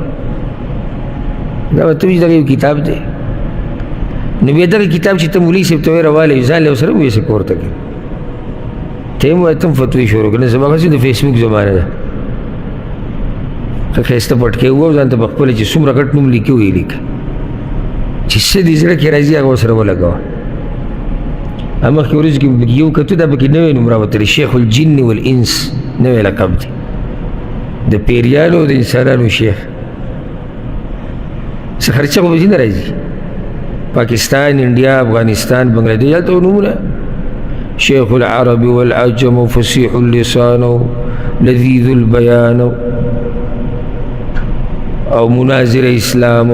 [SPEAKER 1] دا به ته وایي دغه یو کتاب دی نو بیا دغه کتاب چې ته مولوي صاحب ته وایې راوالی وي ځان له ورسره وایې څه کور ته کوي ته یې وایه ته هم فتوې شروع کړه زما خاصې د فیسبوک زمانه ده ښه ښایسته پټکې ووایه ځان ته په خپله چې څومره غټ نوم لیکي ویې لیکه چې څه دې زړه کې راځي هغه ورسره ولګوه مخکې ورځ کې یو کتو دا پکې نوی نوم راوتلی شیخ الجن والانس نوی لقب دی د پیریانو او د انسانانو شیخ څه خرچه خو به نه راځي پاکستان انډیا افغانستان بنګلادیش هلته نومونه شیخ العرب والعجم فصیح اللسان لذیذ البیان او مناظر اسلام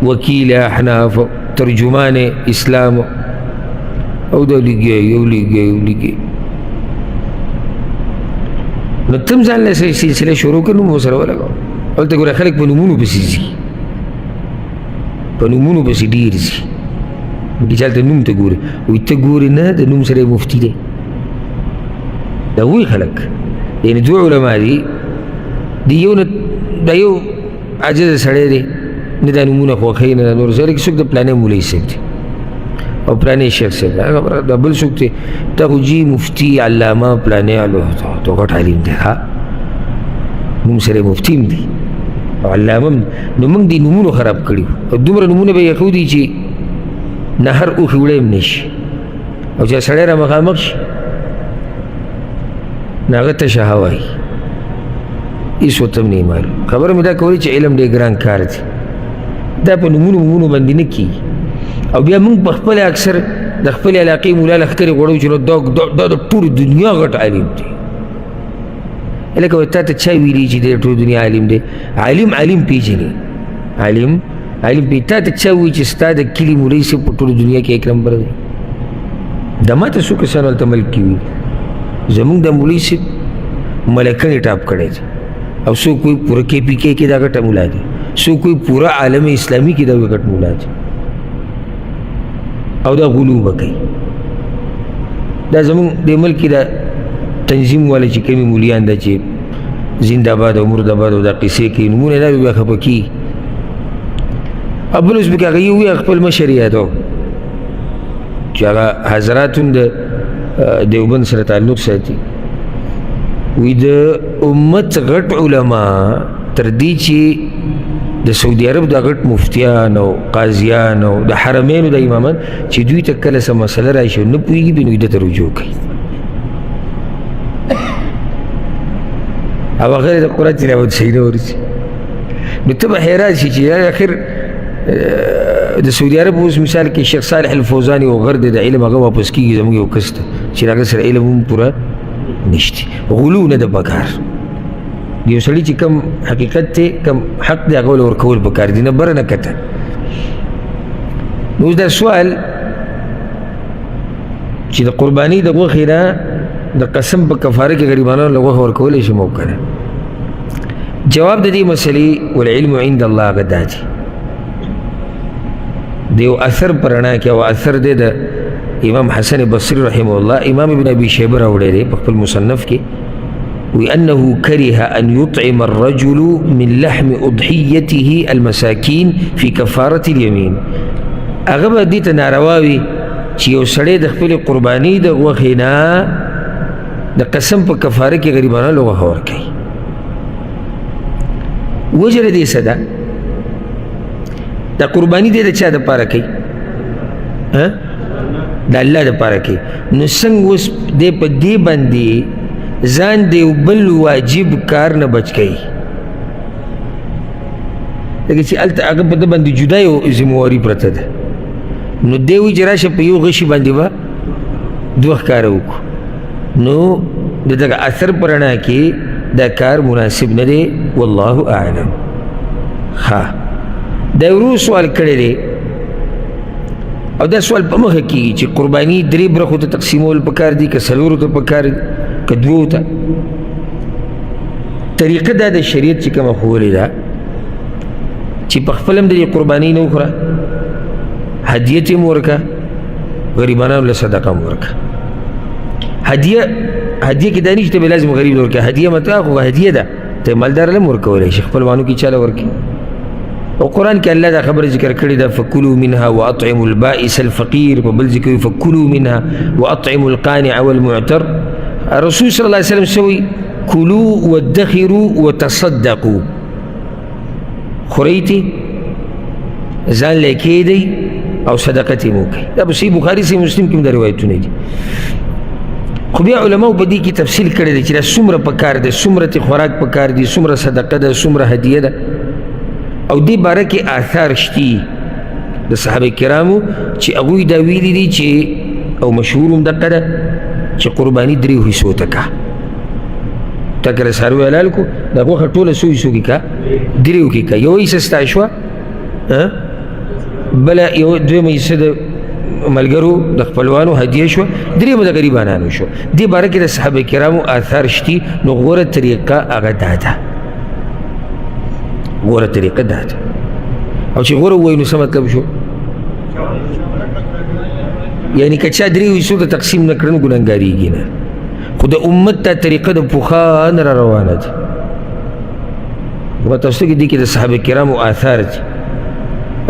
[SPEAKER 1] وکیل احناف ترجمان اسلام او دا لګي نو تم ځان له سلسله شروع کړو مو سره ولګاو هلته ګوره خلک په نومونو پسې ځي په نومونو پسې ډېر ځي چې هلته نوم ته ګوري وایي ته ګورې نه د نوم سره مفتي دی دا وایي خلک یعنې دوه علما دي د یو نه دا یو عاجزه سړی دی نه دا نومونه خوښوي نه دا نور ځای کې څوک د پلانې مولوي صاحب دی او پلانې شیخ صاحب دی خبره دا بل څوک دی دا خو جي مفتي علامه پلانې تو غټ عالم دی ښه نوم سره مفتي هم دی او علامه هم نو موږ دې نومونو خراب کړي او دومره نومونه به یې ښودي چې نهر اوښې وړی هم نه شي او چې سړی را مخامخ شي نو هغه تشه هوا وي هېڅ ورته هم نه معلوم خبره مې دا کولی چې علم ډېر ګران کار دی دا په نومونو باندې نه کېږي او بیا موږ په خپله اکثر د خپلې علاقې مولا لښکرې غوړو چې دا د ټولې دنیا غټ عالم دی لکه تا ته چا ویلي چې د ټولې دنیا عالم دی عالم پېژني عالم تا ته چا وایي چې ستا د کلي مولوي صاحب په ټوله دنیا کې 1 نمبر دی دا ما ته څو کسانو هلته ملک کې وي زموږ د مولوي صاحب ملکن یې ټاپ کړی دی او څوک وایي پوره KPK کې دا ګټه مولا دی څوک وایي پوره عالم اسلامي کې دا ګټ مولا دی او دا غلو به کوي دا زموږ د ملک کې دا تنظیم والا چې کومې مولیان ده چې زنده‌باد او مرده‌باد او دا قصې کوي نومونه دا بیا خفه کېږي بل اوس پکې هغه یې ووایي خپل مشر یې یادو چې هغه حضرات هم د دیوبند سره تعلق ساتي وی د امت غټ علما تر دې چې د سعودي عرب د غټ مفتیان او قاضیان او د حرمینو د امامان چې دوی ته کله څه مسله راشي نه پوهېږي بیا نو ده ته رجوع کوي او هغه د قرآن تلاوت صحیح نه ورځي نو ته به حیران شي چې اخر د سعودي عرب اوس مثال کې شیخ صالح الفوزاني او غر د علم هغه واپس کېږي زموږ یو کس ته چې هغه سره علم هم پوره نشته غلو نه د پکار یو سړي چې کم حقیقت دی کم حق دی هغه ول ورکول پکار دي نه بره نه کته نو دا سوال چې د قرباني د غوښې نه د قسم په کفاره کې غریبانو له غوښه ورکولی شي مو که نه جواب د دې مسلې والعلم عند الله هغه دا دی د یو اثر په رڼا کې او اثر دی د امام حسن بصري رحمه الله امام ابن ابي شيبه راوړی دی په خپل مصنف کې وأنه كره أن يطعم الرجل من لحم أضحيته المساكين في كفارة اليمين أغبى ديت نارواوي چې یو سړی د خپل قرباني د غوښې نه د قسم په کفاره کې غریبانو له غوښه ورکوي وجه دې څه ده دا قرباني دې د چا دپاره کوي د الله دپاره کوي نو څنګه اوس دې په دې باندې ځان دی بل واجب کار نه بچ کوي لکه چې هلته هغه په ده باندې جدا یو ذمواري پرته ده نو دی وایي چې راشه په یو غشي باندې به دوه ښکاره وکړو نو د دغه اثر په رڼا کې دا کار مناسب نه دی والله اعلم ښه دا ورو سوال کړی دی او دا سوال په مخه کېږي چې قرباني درې برخو ته تقسیمول پکار دي که څلورو ته پکار دي که دوو ته طریقه دا د شریعت چې کومه ښوولې ده چې په خپل هم د دې قرباني نه وخوره هدیه ته هم ورکه غریبانو له صدقه هم ورکه هدیه کې دا نشته به لازم غریب له ورکه هدیه مته خو هدیه ده ته مالدار له هم ورکولی شي خپلوانو کې چاله ورکړي او قرآن کې الله دا خبره ذکر کړې ده فکلوا منها واطعموا البائس الفقير په بل ذکر فکلوا منها واطعموا القانع والمعتر رسول صلی الله علیه وسلم سوی کلوا وادخروا وتصدقوا خوریتی ځان له کېدی او صدقت یې مو کوي دا په صحیح بخاري صحیح مسلم کې هم دا روایتونه دي خو بیا علماو په دې کې تفصیل کړی دی چې دا څومره پکار دی څومره ته خوراک پکار دي څومره صدقه ده څومره هدیه ده او دې باره کې آثار شتي د صحابه کرامو چې هغوی دا ویلي دي چې او مشهور هم دقه ده چې قرباني درې حصو ته کا تا کله څاروی حلال کو دا غوښه ټوله څو حصو کې کا درېو کې کا یو حصه ستا شوه بله یو دویمه حصه د ملګرو د خپلوانو هدیه شوه درېیمه د غریبانانو شوه دې باره کې د صحابه کرامو آثار شتي نو غوره طریقه هغه دا ده غوره طریقه دا ده او چې غوره ووایو نو څه مطلب شو یعنی که چا درې حصو ته تقسیم نه کړه نو ګنهګارېږي نه خو د امت دا طریقه د پخوا نه را روانه ده په تاسو کې دي کې د صحابه کرامو آثار دي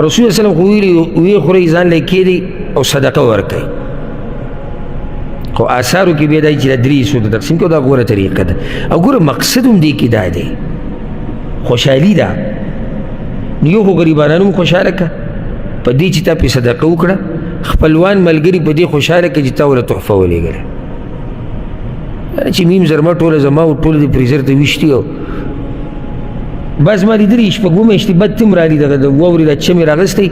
[SPEAKER 1] رسول الله سلام خو ویلي ویې خورئ ځان له کېدی او صدقه ورکوئ خو آثارو کې بیا دا چې دا درې حصو ته تقسیم کړو دا غوره طریقه ده او ګوره مقصد هم دې کې دا دی خوشحالي ده نو یو خو غریبانانو هم خوشحاله که په دې چې تا پې صدقه وکړه خپلوان ملګري په دې خوشحاله که چې تا وله تحفه ولېږله چې میم زرمه ټوله زما او ټوله دې فریزر ته ویشتي او بس ما لیدلي شپږمه میاشتې بد ته هم رالي دغه د واورې دا چمې راغستی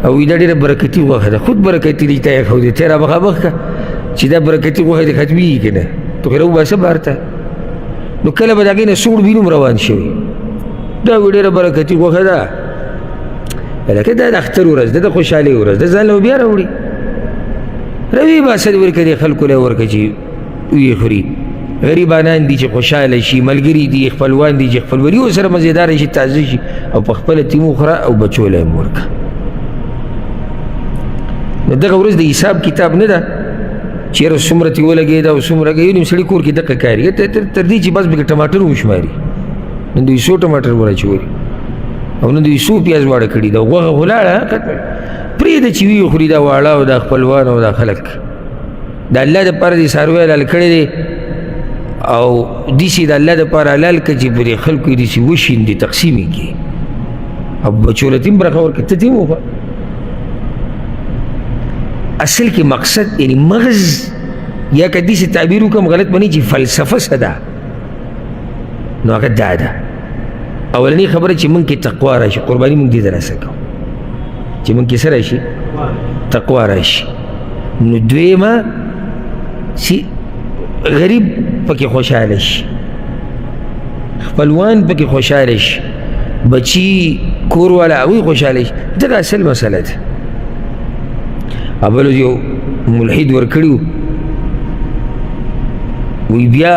[SPEAKER 1] او دا ډېره برکتي غوښه ده خود برکتي دی تا یې ښودې ته یې را مخامخ که چې دا برکتي غوښه دې ختمېږي که نه تو خو راوباسه بهر ته نو کله به د هغې نه سوړ بین هم روان شوي دا ډېره برکتي غوښه ده لکه دا د اختر ورځ ده د خوشحالۍ ورځ ده ځان له بیا راوړي روي باسه دې ورکړه دې خلکو له ورکړه چې ویې خوري غریبانان دي چې خوشحاله شي ملګري دي خپلوان دي چې خپلوري ورسره مزېداره شي تازه شي او په خپله تیم وخوره او بچو له یې هم ورکړه نو دغه ورځ د حساب کتاب نه ده چېرې څومره ترې ولګېده او څومره یو نیم سړي کور کې دقه کاري تر دې چې بس پکې ټماټر وشماري نن دوی څو ټماټر وراچولي او نن دوی څو پیاز واړه کړي ده غوښه خو لاړه پرېږده چې ویې خوري دا واړه او دا خپلوان او دا خلک د الله دپاره دې څاروی حلال کړی دی او داسې د الله دپاره حلال کړه چې پرې خلکو یې داسې وشیندي تقسیم یې کړي او بچو له تیم برخه ورکړه ته تیم وخوره. اصل کې مقصد یعنی مغز یا که داسې تعبیر وکړم غلط به نه چې فلسفه څه ده نو هغه دا ده. اولنۍ خبره چې موږ کې تقوا راشي، قرباني موږ دې ته راسه کوو چې موږ کې څه راشي؟ تقوا راشي. نو دویمه چې غریب پکې خوشحاله شي، خپلوان پکې خوشحاله شي، بچي کور والا هغوی خوشحاله شي. دغه اصل مسله ده. بل یو ملحد ورکړي وی بیا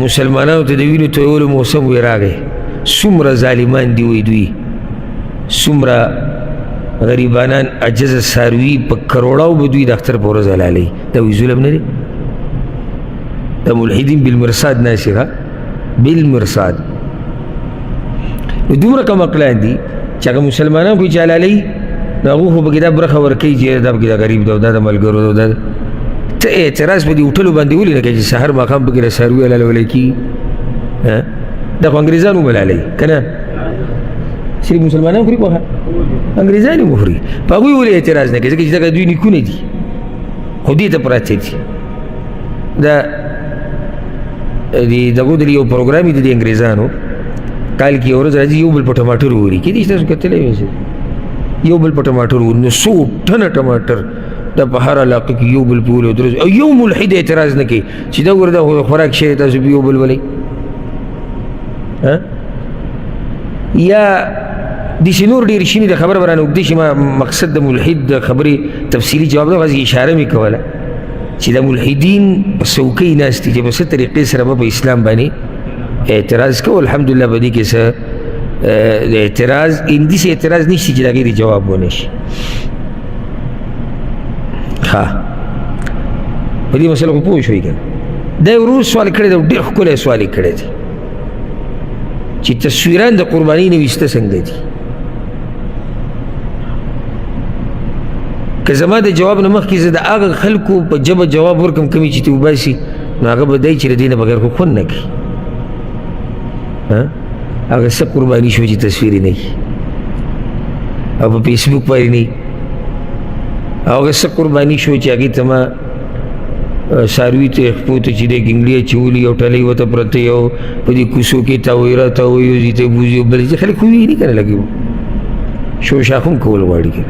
[SPEAKER 1] مسلمانانو ته د وینو تویولو موسم وی راغی، څومره ظالمان دي وی دوی، څومره غریبانان عجز څاروي په کروڑاو به دوی د اختر په ورځ حلالوي. دا وی ظلم نه دی؟ د ملحدین بالمرصاد ناسي ښه بالمرصاد. نو دومره کم عقلان دي چې هغه مسلمانان کوي چې حلالوي نو هغوی خو پکې دا برخه ورکوي چې دا پکې دا غریب ده او دا د ملګرو ده. ته اعتراض په دې هوټلو باندې ولې نه کوې چې سحر ماښام پکې د څاروي حلالولی کېږي؟ دا خو انګرېزان هم حلالوي که نه؟ صرف مسلمانان خوري غوښه؟ انګرېزان هم خوري. په هغوی ولې اعتراض نه کوي؟ ځکه چې دغه دوی نیکونه دي خو دې ته پراته دي. دا دغو د یو پروګرام دی د انګرېزانو کال کې یو ورځ راځي یو بل په ټماټر ووري کېدای شي تاسو کتلی وئ یو بل په ټماټر ووري نو 100 ټنه ټماټر دا په هر علاقه کې یو بل په ووري او یو ملحد اعتراض نه کوي چې دا ګوره دا خوراک شی تاسو یو بل ولئ. یا داسې نور ډېر شي د خبره به رانه اوږده شي. ما مقصد د ملحد د خبرې تفصیلي جواب ده، غواړي اشاره مې کوله چې د ملحدین په څوکۍ ناست دي چې په څه طریقې سره به په اسلام باندې اعتراض کوو. الحمدلله په دې کې څه د اعتراض داسې اعتراض نشته چې د هغې د جواب ونه شي. ښه په دې مسله خو پوه شوئ که نه؟ دا یو ورور سوال کړی دی، ډېر ښکلی سوال یې کړی دی چې تصویران د قربانۍ نه ویسته څنګه دي. که زما د جواب نه مخکې زه د هغه خلکو په ژبه جواب ورکړم کومې چې ته وباسي نو هغه به دی چې د دې نه بغیر خو خوند نه کوي. هغه څه قرباني شو چې تصویر یې نه وي او په فیسبوک باندې نه وي، هغه څه قرباني شو چې هغې ته ما څاروي ته خپو ته چې دی ګنګړي اچولي او ټلۍ ورته پرته یو په دې کوڅو کې تاویې راتاویې او ته بوځي او بلې چې خلک خو ویني که نه لګي شوشاخ هم کول غواړي که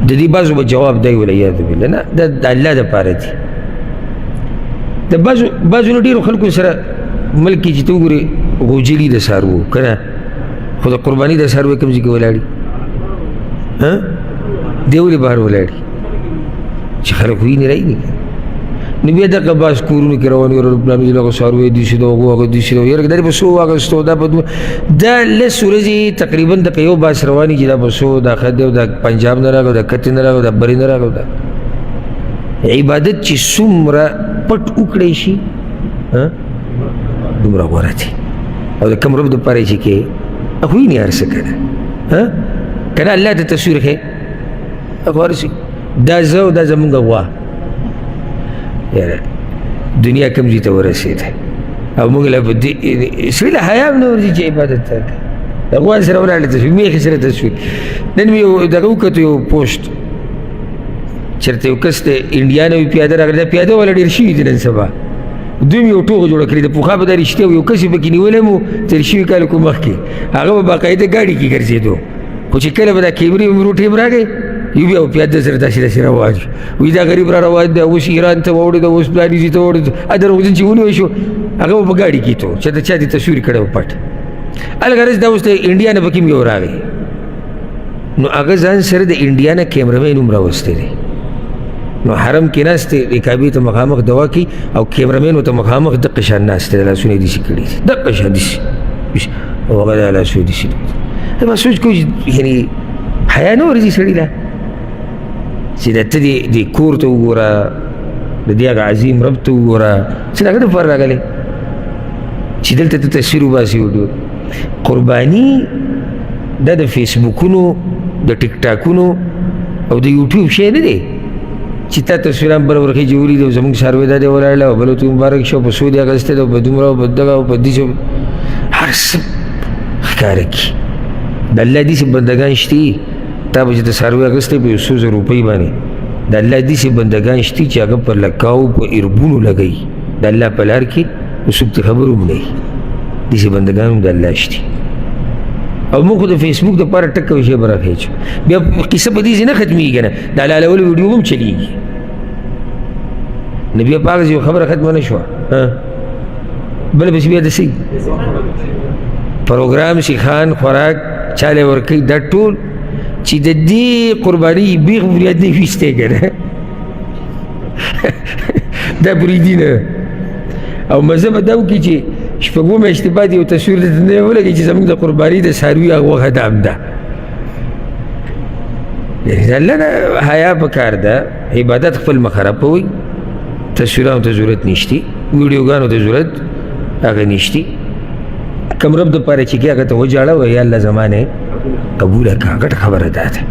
[SPEAKER 1] د دې بعضو به جواب دی والعیاذ بالله نه دا د الله دپاره دي. د بعضو نه ډېرو خلکو سره ملک کې چې ته وګورې غوجلي د څاروو که نه خو د قرباني د څاروی کوم ځای کې ولاړي دی ولې بهر ولاړي چې خلک وینې رایي نو بیا دغه بعض کورونو کې روان وي پلانو چې دغه څاروی داسې ده هغه داسې ده یاره دا دې په څو واخیستو دا په دا لس ورځې تقریبا دغه یو باس رواني چې دا په څو دا ښه دی او دا پنجاب نه راغلی دا کتې نه راغلی دا برې نه راغلی دا عبادت چې څومره پټ وکړی شي دومره غوره دی او د کوم رب دپاره چې کې هغه ویني هر څه که نه که نه الله ته تصویر ښې هغه هر څه دا زه او دا زمونږ غوا یاره دنیا کوم ځای ته ورسېده او موږ له په دې سړي له حیا هم نه ورځي چې عبادت ته کوي د غوا سره ولاړې تصویر میخې سره تصویر. نن مې یو دغه وکتو یو پوسټ چېرته یو کس د انډیا نه وي پیاده راغلی دا پیاده والا ډېر شوي دي نن سبا دوی مې یو ټوغه جوړه کړې ده پخوا به دا رښتیا و یو کس یې پکې نیولی مو تېر شوي کال کو مخکې هغه به باقاعده ګاډي کې ګرځېدو خو چې کله به دا کیمرې ومرو ټیم راغی یو بیا پیاده سره داسې داسې روان شو وایي دا غریب را روان دی اوس ایران ته واوړېده اوس پلاني ته واوړېده دروغجن چې ونیوی شو هغه به په ګاډي کې تو چې د چا دې تصویر کړی و پټ الغرض دا اوس د انډیا نه پکې یو راغی نو هغه ځان سره د انډیا نه کیمرمین هم راوستی دی نو حرم کې ناست دی د کعبې ته مخامخ دوا کوي او کیمرمین ورته مخامخ دقه شان ناست دی لاسونه یې داسې کړي دي دقه شان داسې او هغه دا لاسونه داسې ما سوچ کوو یعنې حیا نه ورځي سړي له چې د ته دې کور ته وګوره د دې هغه عظیم رب ته وګوره چې د هغه دپاره راغلی چې دلته ته تصویر وباسي وډو قرباني دا د فیسبوکونو د ټیک ټاکونو او د یوټیوب شی نه دی چې تا تصویران بل ورخې چې ولي دی زموږ څاروی دا دی ولاړله او بلو ته مبارک شو په څو دې اخیستی دی او په دومره او په دغه او په دې هر څه ښکاره کړي. د الله داسې بندګان شته تا به چې د څاروي اخیستی په 100,000 روپۍ باندې د الله داسې بندګان شته چې هغه په لکاو په اربونو لګوي د الله په لار کې نو څوک ته خبر هم نه وي. داسې بندګان هم د الله شته. او موږ خو د فیسبوک دپاره ټک کوي شی به راخېچو بیا قصه په دې ځای نه ختمېږي نه د حلالولو ویډیو هم چلېږي نو بیا په هغه ځای خبره ختمه نه شوه بله پسې بیا د څه پروګرام سیخان خوراک چاله ورکوي دا ټول چې د دې قرباني بیخ بنیاد نه ویستی که نه دا بریدي نه او مزه به دا وکړي چې شپږو میاشتې بعد یو تصویر درته نه ولګي چې زموږ د قرباني د څاروي هغه غوښه دا همده د الله نه حیا پکار ده عبادت خپل مه خرابوئ تصویرانو ته ضرورت نشته ویډیوګانو ته ضرورت هغه نشته کوم رب دپاره چې کې هغه ته وجاړه وایي یا الله زما نه قبوله کړه ګټه خبره دا ده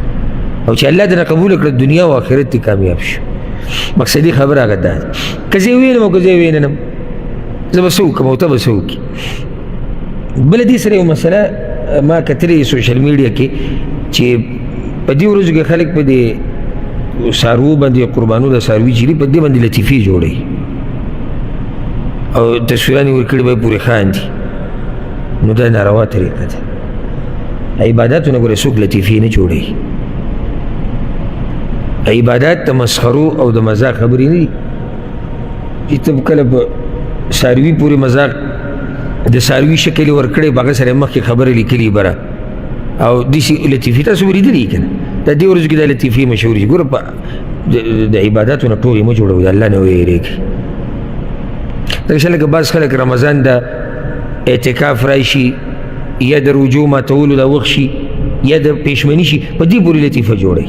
[SPEAKER 1] او چې الله دې نه قبوله کړه دنیا او آخرت کې کامیاب شو مقصدي خبره هغه دا ده که زه وینم او که زه وینم زه به څه وکړم او ته به څه وکړي بله دې سره یو مسله ما کتلې سوشل میډیا کې چې په دې ورځو کې خلک په دې څاروو باندې قربانو د څاروي چې دي په دې باندې لطیفې جوړوي او تصویران یې ورکړي به یې پورې خاندي نو دا ناروا طریقه ده عباداتونه ګوره څوک لطیفې نه جوړوي عبادات د مسخرو او د مذاق خبرې نه دي چې ته کله په څاروي پورې مذاق د څاروي شکل یې ورکړی په هغه سره یې مخکې خبرې لیکلي بره او داسې لطیفې تاسو به لیدلي که نه د دې ورځو کې دا لطیفې مشهورې ګوره په د عباداتو نه ټوغې مه جوړوئ د الله نه ویرېږئ دغه شان لکه بعض خلک رمضان د اعتکاف راشي یا د رجوع ماتولو دا وخت شي یا د پېشمني شي په دې پورې لطیفه جوړوي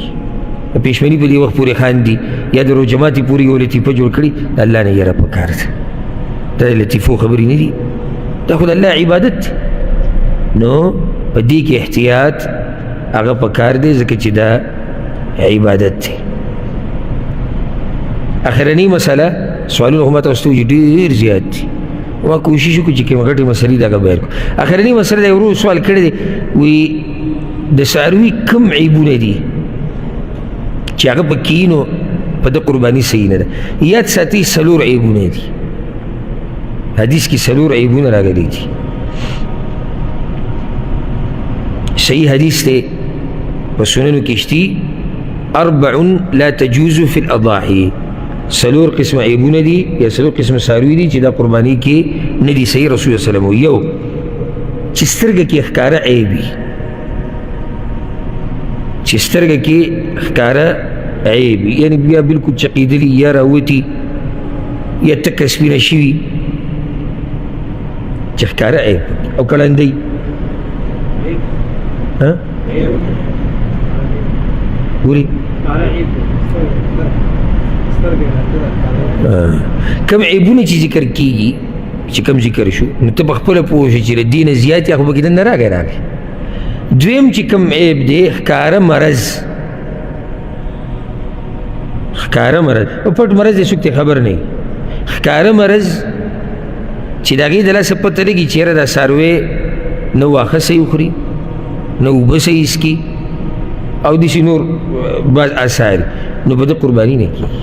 [SPEAKER 1] د پېشمني په دې وخت پورې خاندي یا د روژه ماتي پورې یو لطیفه جوړ کړي د الله نه یره پکار ده دا د لطیفو خبرې نه دي دا خو د الله عبادت دی نو په دې کې احتیاط هغه پکار دی ځکه چې دا عبادت دی اخرنی مسله سوالونه خو ما تاسو ته ډېر زیات دي ما کوشش وکړو چې کومه غټې مسلې دغه بیان کړو اخرنی مسله دی ورو سوال کړی دی وی د څاروي کوم عیبونه دي چې هغه پکې نو په د قرباني صحیح نه ده یاد ساتئ 4 عیبونه دي حدیث کې 4 عیبونه راغلي دي صحیح حدیث دی په سننو کې شتي 4 لا تجوز في الاضاحي 4 قسم عیبونه دي یا 4 قسم څاروي دي چې دا قرباني کې نه دي صحیح رسول الله صلی الله علیه وسلم یو چې سترګه کې ښکاره عیب وي چې سترګه کې ښکاره عیب وي یعنې بیا بلکل چقېدلي یا راوتي یا تکه سپینه شوي چې ښکاره عیب او کړندی ګوري کم عیبونه چې ذکر کیږي چې کم ذکر شو نو ته په خپله پوه شې چې له دې نه زیات یا خو پکې دننه راغی دویم چې کم عیب دی ښکاره مرض ښکاره مرض او پټ مرض دی څوک ته خبر نه وي ښکاره مرض چې د هغې د لاسه پته لګي چې یاره دا څاروی نه واښه صحیح وخوري نه اوبه صحیح څکي او داسې نور بعض اثار نو په ده قرباني نه کېږي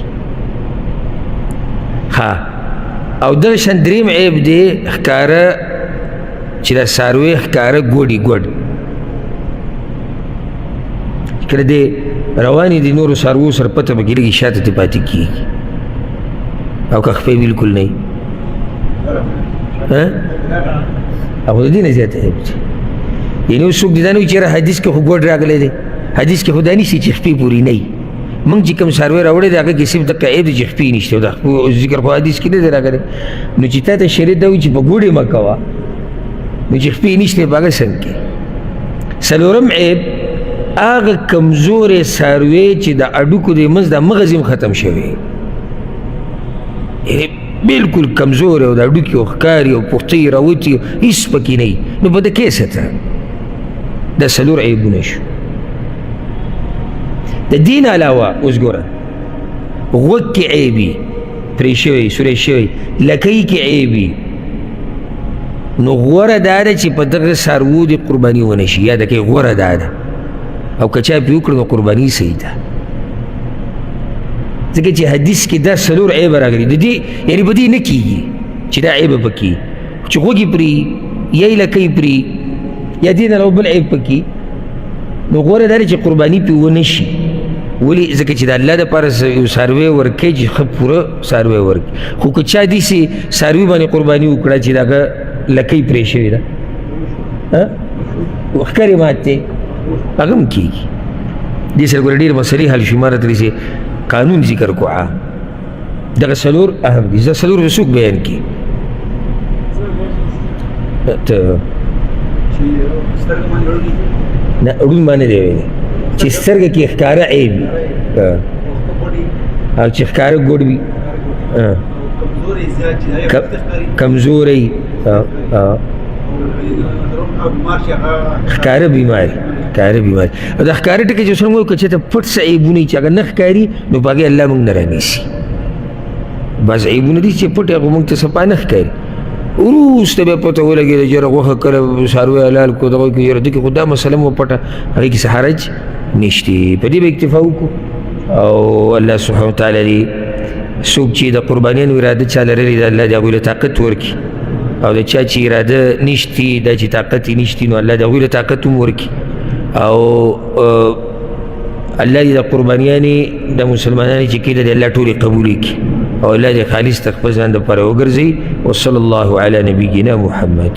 [SPEAKER 1] ها او دغه شان دریم عیب دی ښکاره چې دا څاروی ښکاره ګوډي ګوډ کله دی روانې د نورو څارویو سره پته پکې لګي شاته ترې پاتې کېږي او که خپې بلکل نه وي هغه د دې نه زیات عیب دی یعنې اوس څوک دې دا نه وي چې یاره حدیث کې خو ګوډ راغلی دی حدیث کې خو دا نیسي چې خپې پورې نه وي موږ چې کوم څاروی راوړی دی هغه کې صرف دقه عیب دی چې خپې نشته او د ذکر خو حدیث کې نه دی راغلی نو چې تا ته شریعت دا وایي چې په ګوډې مه کوه نو چې خپې نشته په هغه څنګه کې څلورم عیب هغه کمزورې څاروی چې د اډوکو د منځ د مغز هم ختم شوی بلکل کمزور او د اډوکې او ښکاري او پختۍ راوتي هېڅ پکې نه وي نو په ده کې څه ته دا 4 عیبونه شو د دین علاوه اوس ګوره غوږ کې عیب وي پرې شوی سوری شوی لکۍ کې عیب وي نو غوره دا ده چې په دغه څاروو دې قرباني ونه شي، یاده کوي غوره دا ده، او که چا پرې وکړه نو قرباني صحیح ده. ځکه چې حدیث کې دا څلور عیبه راغلي د دې، یعنې په دې نه کېږي چې دا عیبه پکې چې غوږې پرې یا یې لکۍ پرې یا دې نه بل عیب پکې، نو غوره دا ده چې قرباني پرې ونه شي. ولې؟ ځکه چې د الله دپاره یو څاروی ورکوي چې ښه پوره څاروی ورکړي، خو که چا داسې څاروي باندې قرباني وکړه چې د هغه لکۍ پرې شوې ده، ښکر یې مات دی، هغه هم کېږي. دې سره ګوره ډېر مسلې حل شي. ما راته چې قانون ذکر کو عام دغه څلور اهم دي. زه څلور به څوک بیان کړي؟ نه اړون باندې دی ویلي چې سترګه کې ښکاره عیب وي او چې ښکاره ګوډ وي، کمزوری، ښکاره بیماري، ښکاره بیماري. او دا ښکاره ټکي چې څنګه وایو که چېرته پټ څه عیبونه چې هغه نه ښکاري نو په هغې الله موږ نه رانیسي. بعض عیبونه دي چې پټ هغه موږ ته صفا نه ښکاري، وروسته بیا پته ولګېده چې یاره غوښه کله څاروی حلال کړو دغه کې یاره دې کې خو دا مسله مو پټه، هغې کې څه حرج نشته. په دې به اکتفا وکړو. او الله سبحانه وتعالی دې څوک چې د قربانیانو اراده چا لرلې ده الله دې هغوی له طاقت ورکړي، او د چا چې اراده نشتي دا چې طاقت یې نشتي نو الله دې هغوی له طاقت هم ورکړي. او الله دې د قربانیانې د مسلمانانو چې کېده دې الله ټولې قبولې کړي، او الله دې خالص د خپل ځان دپاره وګرځوي. وصلی الله علی نبینا محمد.